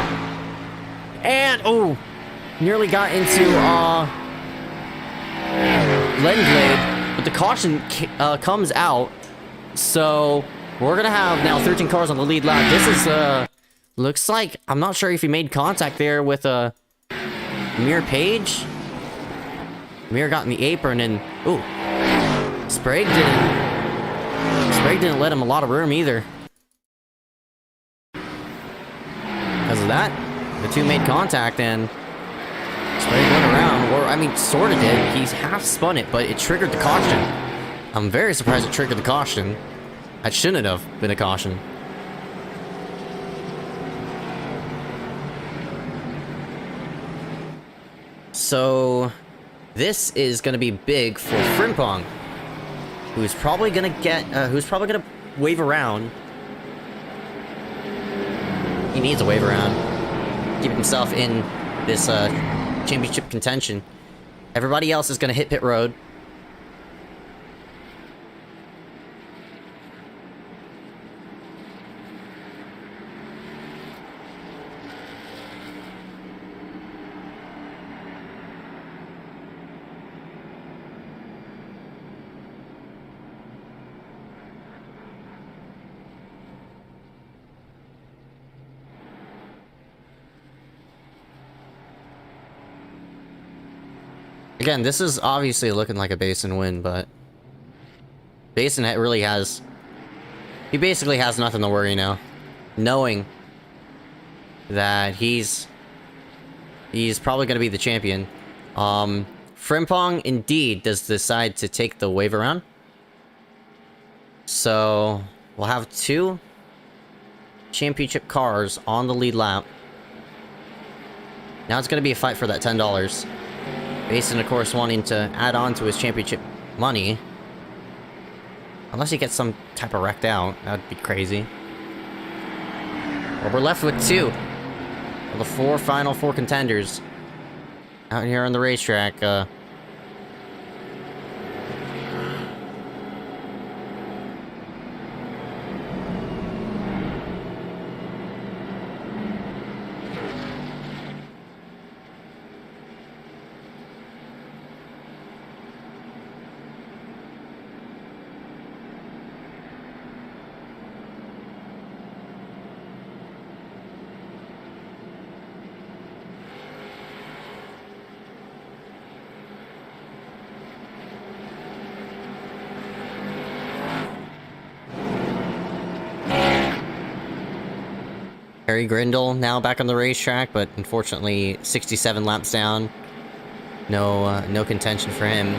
And nearly got into Lenblade, but but the caution comes out. So we're gonna have now 13 cars on the lead lap. This is looks like, I'm not sure if he made contact there with Mir Page. Mir got in the apron and ooh, Sprague didn't let him a lot of room either. Because of that, the two made contact and Sprague went around, or I mean, sort of did. He's half spun it, but it triggered the caution. I'm very surprised it triggered the caution. That shouldn't have been a caution. So, this is going to be big for Frimpong, who's probably going to wave around. He needs a wave around, keep himself in this championship contention. Everybody else is going to hit pit road. Again, this is obviously looking like a Basin win, but Basin really has... He basically has nothing to worry now. Knowing that he's probably going to be the champion. Frimpong indeed does decide to take the wave around. So, we'll have two championship cars on the lead lap. Now it's going to be a fight for that $10. Basin, of course, wanting to add on to his championship money. Unless he gets some type of wrecked out. That'd be crazy. Well, we're left with two of the final four contenders out here on the racetrack. Harry Grindle now back on the racetrack, but unfortunately 67 laps down. No contention for him.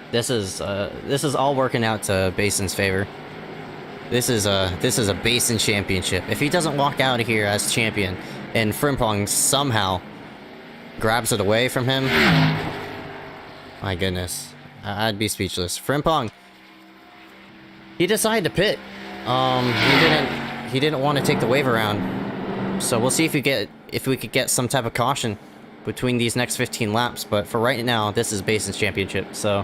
This is all working out to Basin's favor. This is a Basin championship. If he doesn't walk out of here as champion, and Frimpong somehow grabs it away from him, my goodness, I'd be speechless. Frimpong, he decided to pit. He didn't want to take the wave around. So we'll see if we could get some type of caution between these next 15 laps. But for right now, this is Basin's championship. So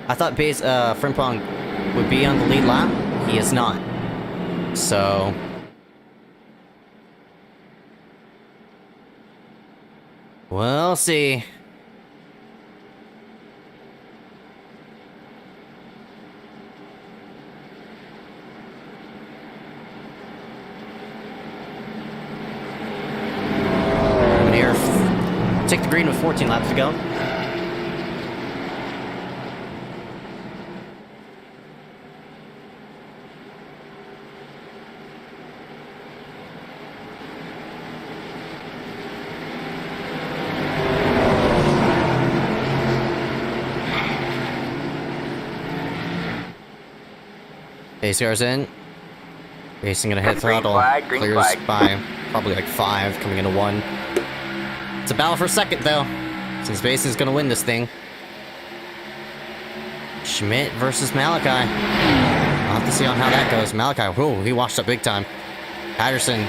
I thought Frimpong would be on the lead lap. He is not. So we'll see. Here, take the green with 14 laps to go. Pace car's in. Racing gonna hit Green throttle. flag, green Clears flag. by probably like 5, coming into 1. It's a battle for second though, since Racing's gonna win this thing. Schmidt versus Malachi. I'll have to see on how that goes. Malachi, whoa, he washed up big time. Patterson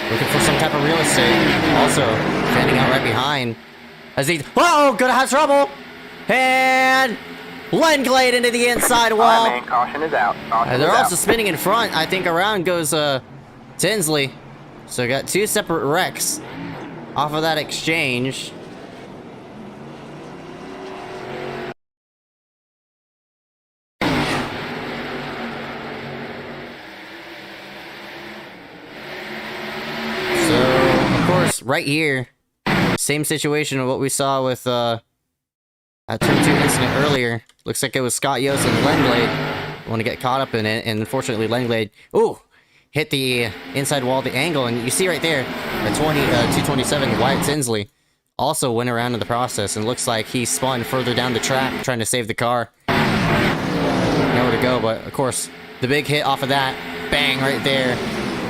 looking for some type of real estate. Also standing out right behind. As he, whoa, gonna have trouble. And Lenglade into the inside wall. Alright, man, caution is out. Caution And they're is also out. spinning in front. I think around goes Tinsley. So we got 2 separate wrecks off of that exchange. So, of course, right here, same situation of what we saw with that turn 2 incident earlier. Looks like it was Scott Yost and Lenglade want to get caught up in it, and unfortunately Lenglade, ooh, hit the inside wall, the angle, and you see right there, the 227 Wyatt Tinsley also went around in the process, and looks like he spun further down the track trying to save the car. Nowhere to go, but of course, the big hit off of that, bang, right there,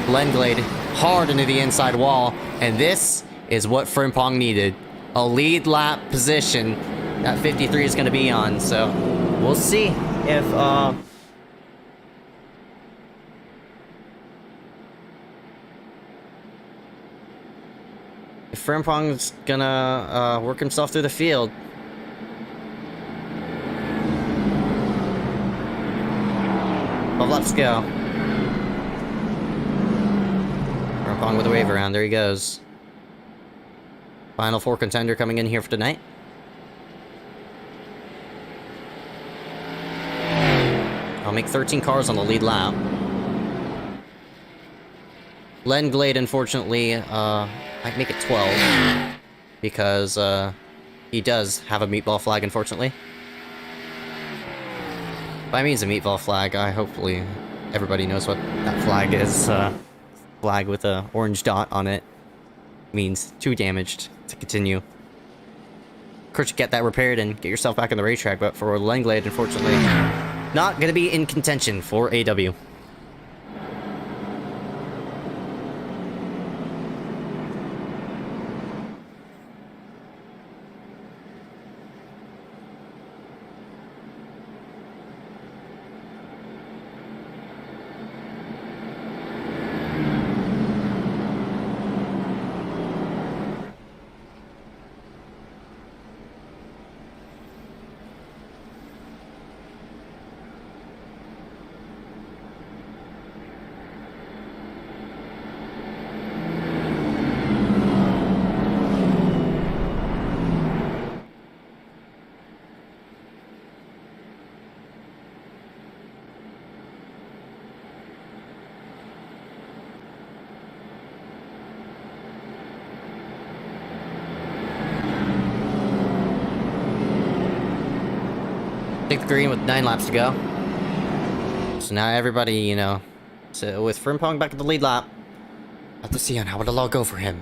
Lenglade hard into the inside wall, and this is what Frimpong needed. A lead lap position that 53 is going to be on, so we'll see if Frimpong's gonna work himself through the field. Well, let's go. Frimpong with a wave around, there he goes. Final 4 contender coming in here for tonight. I'll make 13 cars on the lead lap. Lenglade, unfortunately, might make it 12. Because, he does have a meatball flag, unfortunately. By means of meatball flag, hopefully everybody knows what that flag is. Flag with a orange dot on it. Means 2 damaged to continue. Of course, you get that repaired and get yourself back on the racetrack, but for Lenglade, unfortunately, not gonna be in contention for AW. Take the green with 9 laps to go. So now everybody, you know, so with Frimpong back at the lead lap, have to see on how it'll all go for him.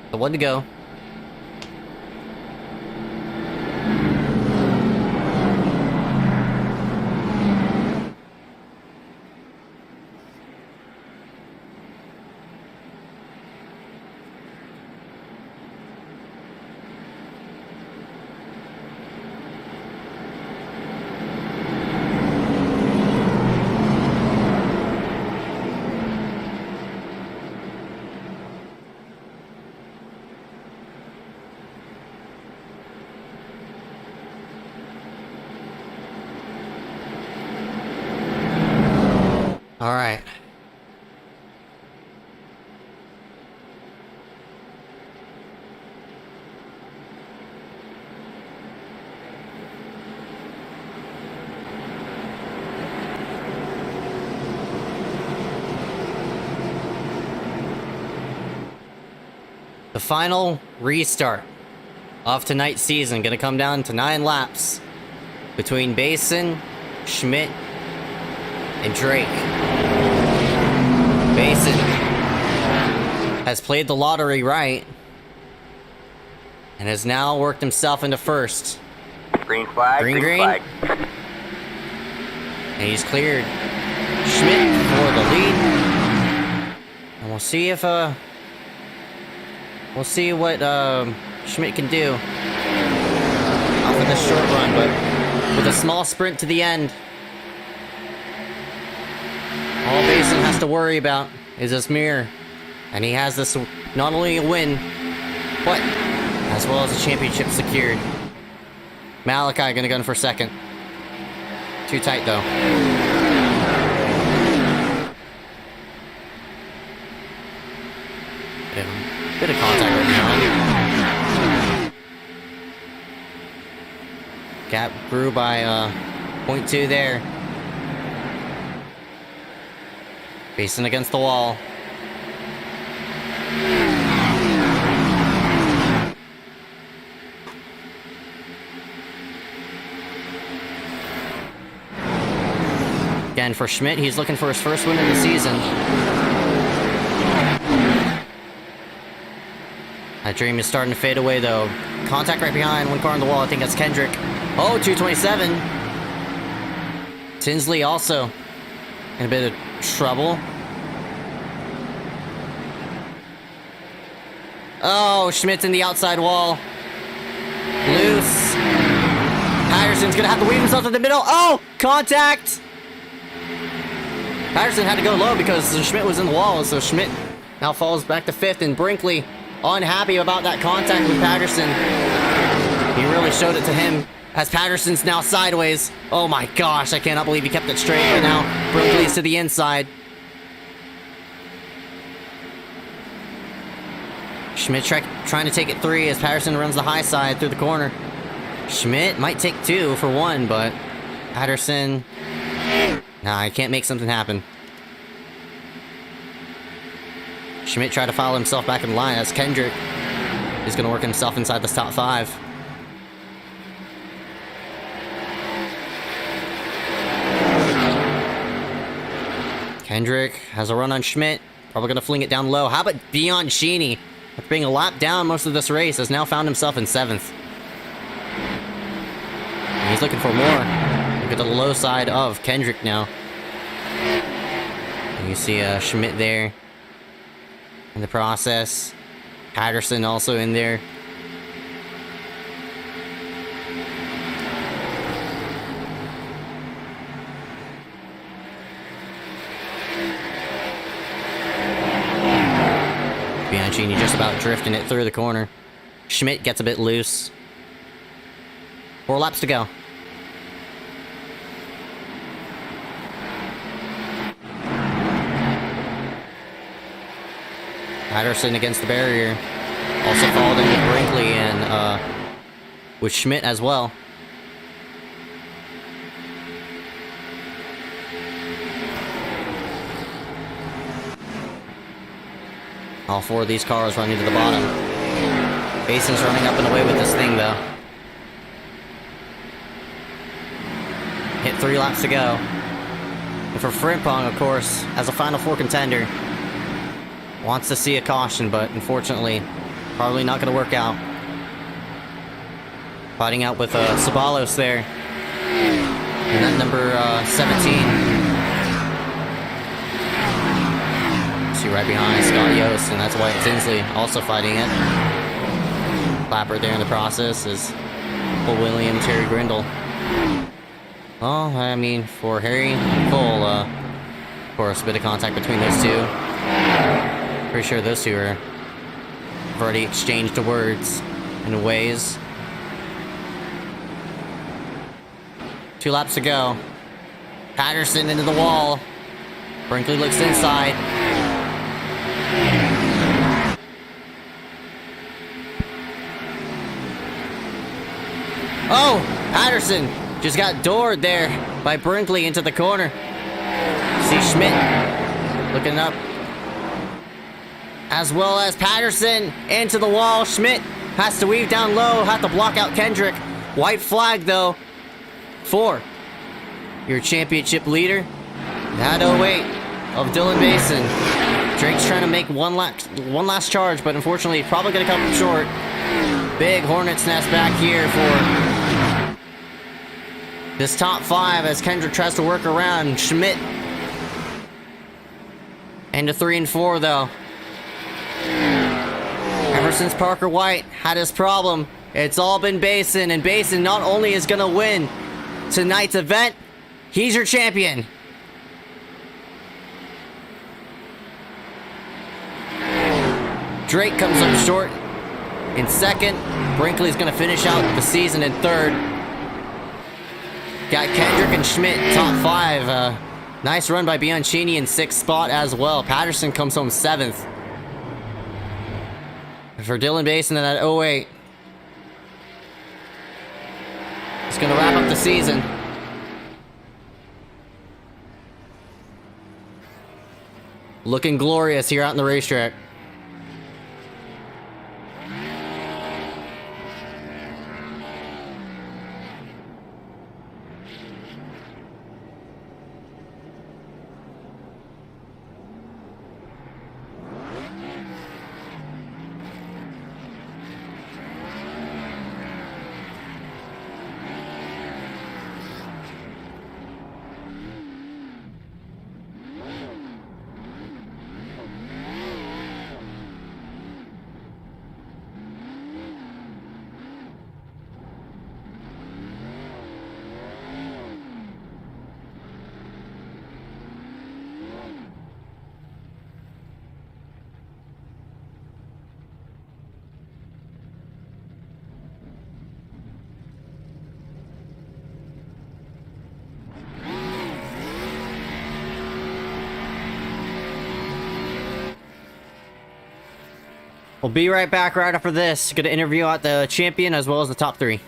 The 1 to go. Alright. The final restart of tonight's season gonna come down to 9 laps between Basin, Schmidt, and Drake. Basin has played the lottery right and has now worked himself into first. Green flag, Green. flag. And he's cleared Schmidt for the lead. And we'll see if we'll see what Schmidt can do off of this short run, but with a small sprint to the end, all Basin has to worry about is this mirror. And he has this not only a win, but as well as a championship secured. Malachi gonna gun for second. Too tight though. Bit of contact right behind. Gap grew by 0.2 there. Basin against the wall. Again, for Schmidt, he's looking for his first win of the season. That dream is starting to fade away, though. Contact right behind, one car on the wall. I think that's Kendrick. Oh, 227. Tinsley also in a bit of trouble. Oh, Schmidt's in the outside wall. Loose. Patterson's gonna have to weave himself to the middle. Oh, contact! Patterson had to go low because Schmidt was in the wall, so Schmidt now falls back to 5th, and Brinkley unhappy about that contact with Patterson. He really showed it to him as Patterson's now sideways. Oh my gosh, I cannot believe he kept it straight, but now Brinkley's to the inside. Schmidt trying to take it 3 as Patterson runs the high side through the corner. Schmidt might take 2 for 1, but Patterson... Nah, I can't make something happen. Schmidt tried to follow himself back in line as Kendrick is going to work himself inside this top 5. Kendrick has a run on Schmidt. Probably going to fling it down low. How about Dion Sheeny? After being a lap down most of this race, has now found himself in 7th. And he's looking for more. Look at the low side of Kendrick now. And you see Schmidt there in the process. Patterson also in there. Bianchini just about drifting it through the corner. Schmidt gets a bit loose. 4 laps to go. Patterson against the barrier. Also followed in with Brinkley and with Schmidt as well. All 4 of these cars running to the bottom. Basin's running up and away with this thing, though. Hit 3 laps to go. And for Frimpong, of course, as a Final 4 contender, wants to see a caution, but unfortunately, probably not going to work out. Fighting out with Sabalos there. And that number 17. See right behind Scott Yost, and that's Wyatt Tinsley also fighting it. Clapper there in the process is Cole Williams, Harry Grindle. Well, I mean, for Harry and Cole, of course, a bit of contact between those two. Pretty sure those two have already exchanged words in ways. 2 laps to go. Patterson into the wall. Brinkley looks inside. Oh, Patterson just got doored there by Brinkley into the corner. See Schmidt looking up. As well as Patterson into the wall. Schmidt has to weave down low, have to block out Kendrick. White flag though for your championship leader. That 08 of Dylan Basin. Drake's trying to make one last charge, but unfortunately probably gonna come up short. Big Hornet's nest back here for this top 5 as Kendrick tries to work around Schmidt. Into 3 and 4 though. Ever since Parker White had his problem, it's all been Basin, and Basin not only is gonna win tonight's event, he's your champion. Drake comes up short in second. Brinkley's gonna finish out the season in third. Got Kendrick and Schmidt top 5. Nice run by Bianchini in 6th spot as well. Patterson comes home 7th. For Dylan Basin in that 08. It's gonna wrap up the season. Looking glorious here out in the racetrack. We'll be right back right after this. Gonna interview out the champion as well as the top 3.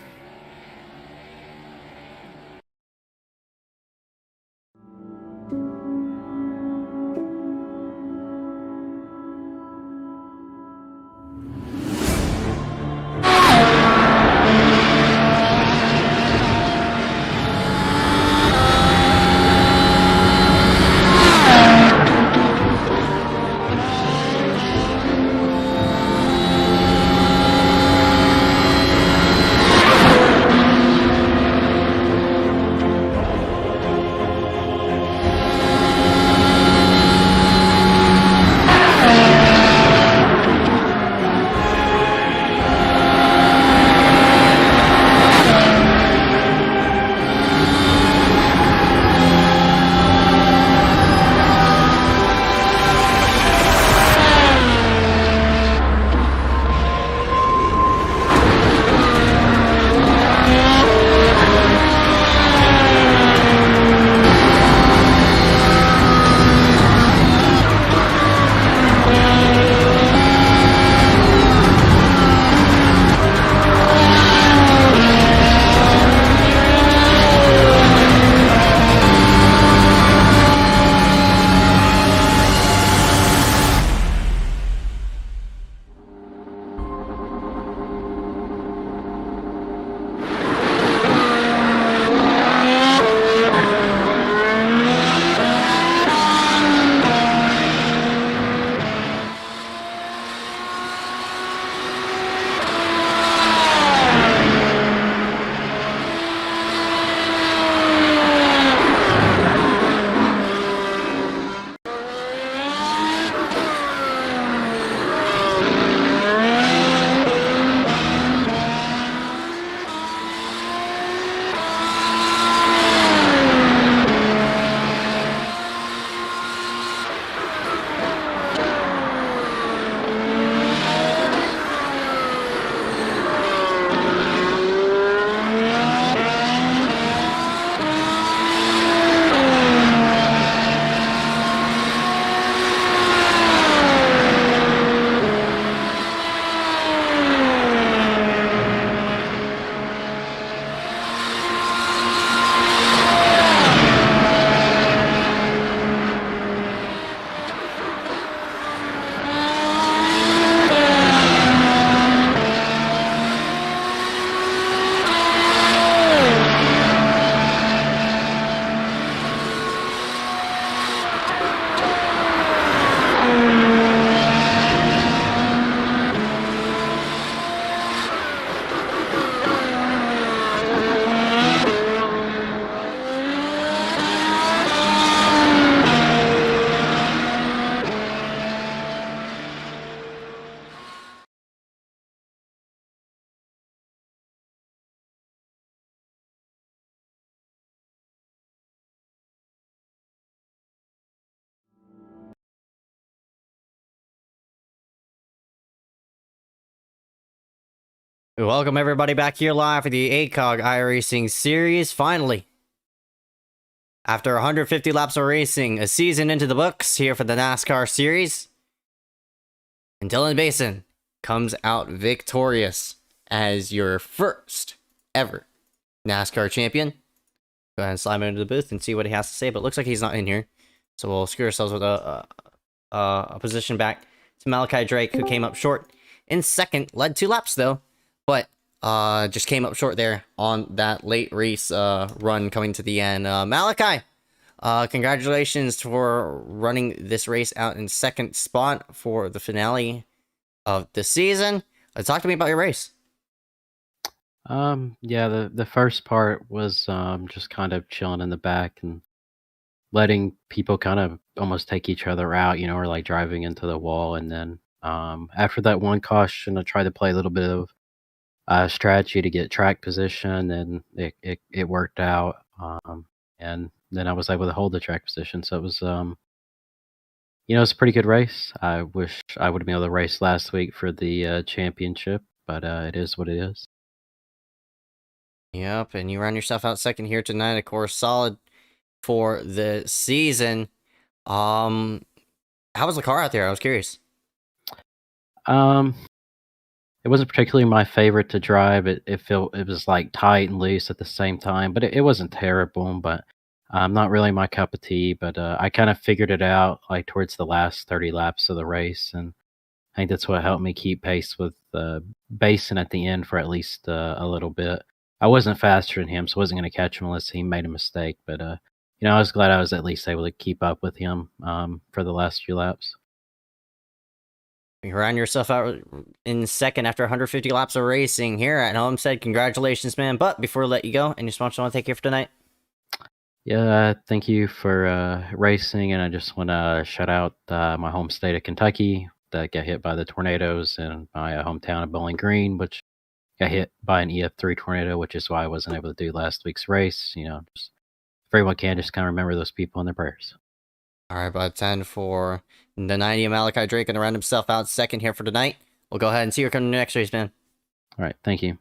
Welcome everybody back here live for the ACOG iRacing series. Finally, after 150 laps of racing, a season into the books here for the NASCAR series, and Dylan Basin comes out victorious as your first ever NASCAR champion. Go ahead and slide him into the booth and see what he has to say, but it looks like he's not in here. So we'll screw ourselves with a position back to Malachi Drake, who came up short in second. Led 2 laps though, but just came up short there on that late race run coming to the end. Malachi, congratulations for running this race out in second spot for the finale of the season. Talk to me about your race. Yeah, the first part was just kind of chilling in the back and letting people kind of almost take each other out, you know, or like driving into the wall. And then after that one caution, I tried to play a little bit of strategy to get track position, and it worked out. And then I was able to hold the track position. So it was, you know, it's a pretty good race. I wish I would have been able to race last week for the championship, but it is what it is. Yep, and you ran yourself out second here tonight, of course, solid for the season. How was the car out there? I was curious. It wasn't particularly my favorite to drive. It was like tight and loose at the same time, but it wasn't terrible. But not really my cup of tea. But I kind of figured it out like towards the last 30 laps of the race, and I think that's what helped me keep pace with Basin at the end for at least a little bit. I wasn't faster than him, so I wasn't going to catch him unless he made a mistake. But you know, I was glad I was at least able to keep up with him for the last few laps. You ran yourself out in second after 150 laps of racing here at Homestead. Congratulations, man. But before I let you go, any sponsors want to take care for tonight? Yeah, thank you for racing, and I just want to shout out my home state of Kentucky that got hit by the tornadoes, and my hometown of Bowling Green, which got hit by an EF3 tornado, which is why I wasn't able to do last week's race. You know, just if everyone can, just kind of remember those people in their prayers. All right, about 10 for the 90 of Malachi Drake, going to round himself out second here for tonight. We'll go ahead and see you coming to the next race, man. All right, thank you.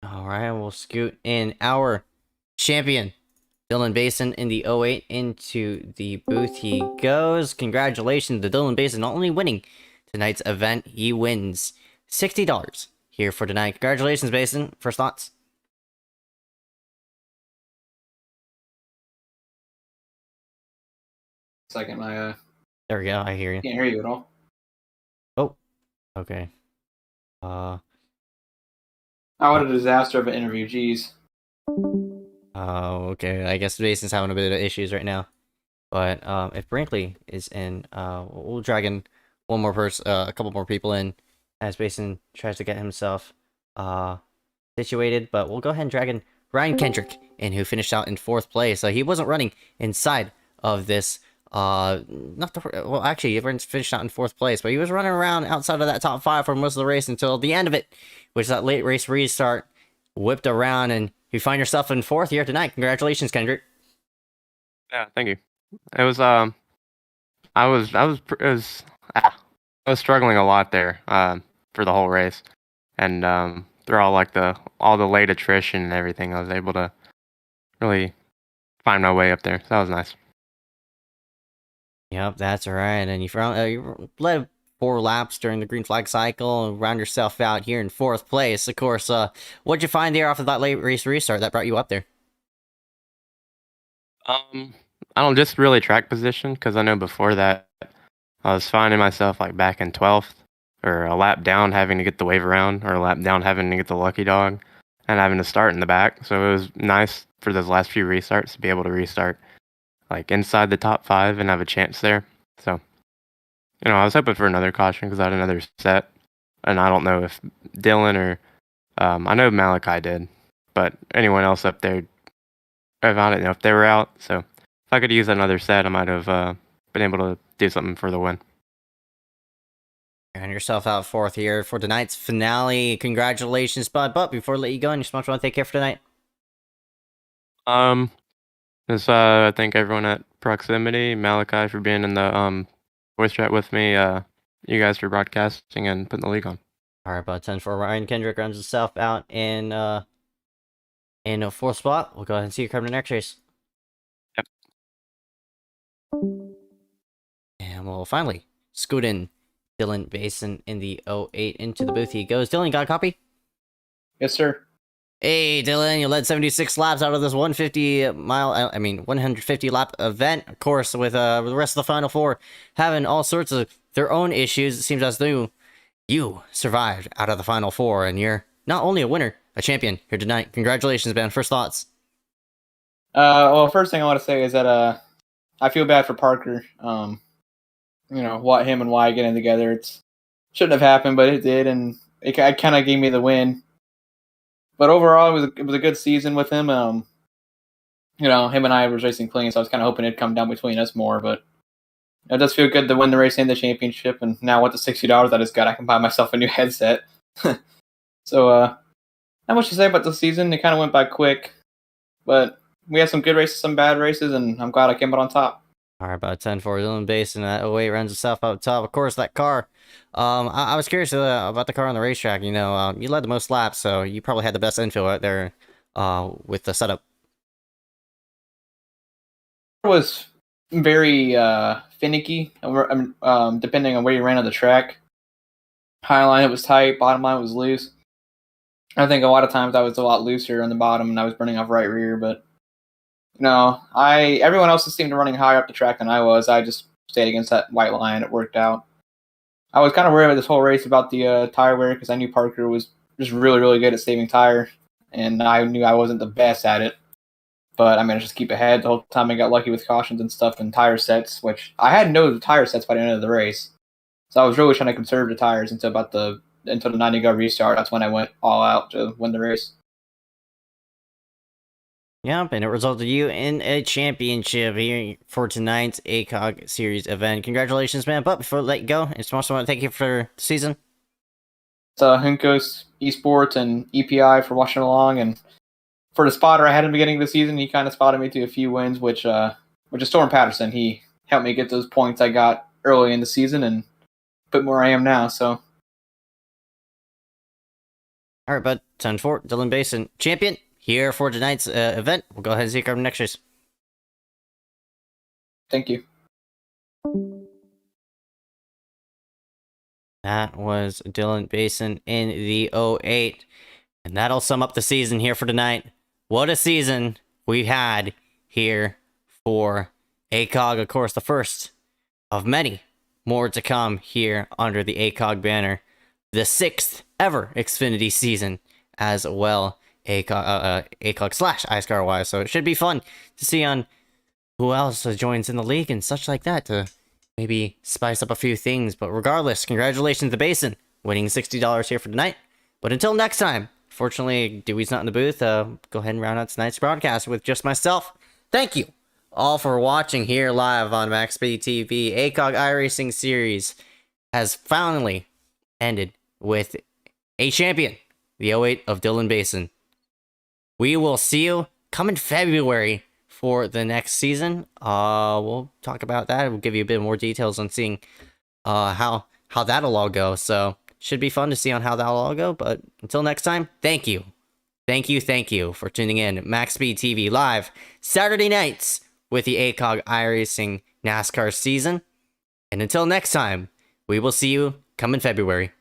All right, we'll scoot in our champion, Dylan Basin, in the 08 into the booth he goes. Congratulations to Dylan Basin, not only winning tonight's event, he wins $60 here for tonight. Congratulations, Basin. First thoughts? Second, There we go. I hear you. can't hear you at all. Oh, okay. Oh, what a disaster of an interview. Jeez. Oh, okay. I guess Basin's having a bit of issues right now. But if Brinkley is in, we'll drag in one more person, a couple more people in, as Basin tries to get himself situated. But we'll go ahead and drag in Ryan Kendrick in, who finished out in 4th place. He wasn't running inside of this. Well, actually, he finished out in 4th place, but he was running around outside of that top 5 for most of the race until the end of it, which that late race restart whipped around, and you find yourself in 4th here tonight. Congratulations, Kendrick. Yeah, thank you. It was I was struggling a lot there for the whole race, and through all the late attrition and everything, I was able to really find my way up there. So that was nice. Yep, that's right. And you led 4 laps during the green flag cycle and round yourself out here in 4th place. Of course, what'd you find there after that late race restart that brought you up there? I don't just really track position, because I know before that I was finding myself like back in 12th, or a lap down having to get the wave around, or a lap down having to get the lucky dog, and having to start in the back. So it was nice for those last few restarts to be able to restart like inside the top 5 and have a chance there. So, you know, I was hoping for another caution because I had another set, and I don't know if Dylan or I know Malachi did, but anyone else up there, I don't know if they were out. So if I could use another set, I might have been able to do something for the win. And yourself out 4th here for tonight's finale. Congratulations, bud. But before I let you go, and you want to take care for tonight? Just I thank everyone at Proximity, Malachi for being in the voice chat with me. you guys for broadcasting and putting the league on. All right, about 10 for Ryan Kendrick rounds himself out in a fourth spot. We'll go ahead and see you come to the next race. Yep. And we'll finally scoot in Dylan Basin in the 08 into the booth. He goes. Dylan, got a copy? Yes, sir. Hey, Dylan, you led 76 laps out of this 150 lap event. Of course, with the rest of the Final Four having all sorts of their own issues, it seems as though you survived out of the Final Four, and you're not only a winner, a champion here tonight. Congratulations, man. First thoughts? Well, first thing I want to say is that I feel bad for Parker. What him and Wyatt getting together, it shouldn't have happened, but it did, and it kind of gave me the win. But overall, it was a good season with him. Him and I was racing clean, so I was kind of hoping it'd come down between us more. But it does feel good to win the race and the championship. And now with the $60 I just got, I can buy myself a new headset. So, not much to say about the season. It kind of went by quick, but we had some good races, some bad races, and I'm glad I came out on top. All right, about 10 for Dylan Basin. That 08 runs itself up top. Of course, that car. I was curious about the car on the racetrack. You led the most laps, so you probably had the best info out there with the setup. It was very finicky, depending on where you ran on the track. High line, it was tight. Bottom line was loose. I think a lot of times I was a lot looser on the bottom, and I was burning off right rear, but everyone else seemed to running higher up the track than I was. I just stayed against that white line. It worked out. I was kind of worried about this whole race about the tire wear because I knew Parker was just really, really good at saving tire, and I knew I wasn't the best at it. But I managed to keep ahead the whole time. I got lucky with cautions and stuff and tire sets, which I had no tire sets by the end of the race. So I was really trying to conserve the tires until the 90-go restart. That's when I went all out to win the race. Yep, and it resulted you in a championship here for tonight's ACOG Series event. Congratulations, man. But before I let you go, I just also want to thank you for the season. It's Hunkos Esports and EPI for watching along, and for the spotter I had in the beginning of the season, he kind of spotted me to a few wins, which is Storm Patterson. He helped me get those points I got early in the season and put me where I am now, so. All right, bud. 10-4, Dylan Basin, champion here for tonight's event. We'll go ahead and see you come next race. Thank you. That was Dylan Basin in the 08. And that'll sum up the season here for tonight. What a season we had here for ACOG. Of course, the first of many more to come here under the ACOG banner. The 6th ever Xfinity season as well. ACOG slash iScarWise. So it should be fun to see on who else joins in the league and such like that to maybe spice up a few things. But regardless, congratulations to Basin winning $60 here for tonight. But until next time, fortunately, Dewey's not in the booth. Go ahead and round out tonight's broadcast with just myself. Thank you all for watching here live on MaxspeedTV. ACOG iRacing Series has finally ended with a champion, the 08 of Dylan Basin. We will see you come in February for the next season. We'll talk about that. We'll give you a bit more details on seeing how that'll all go. So should be fun to see on how that'll all go. But until next time, thank you. Thank you for tuning in. MaxspeedTV live Saturday nights with the ACOG iRacing NASCAR season. And until next time, we will see you come in February.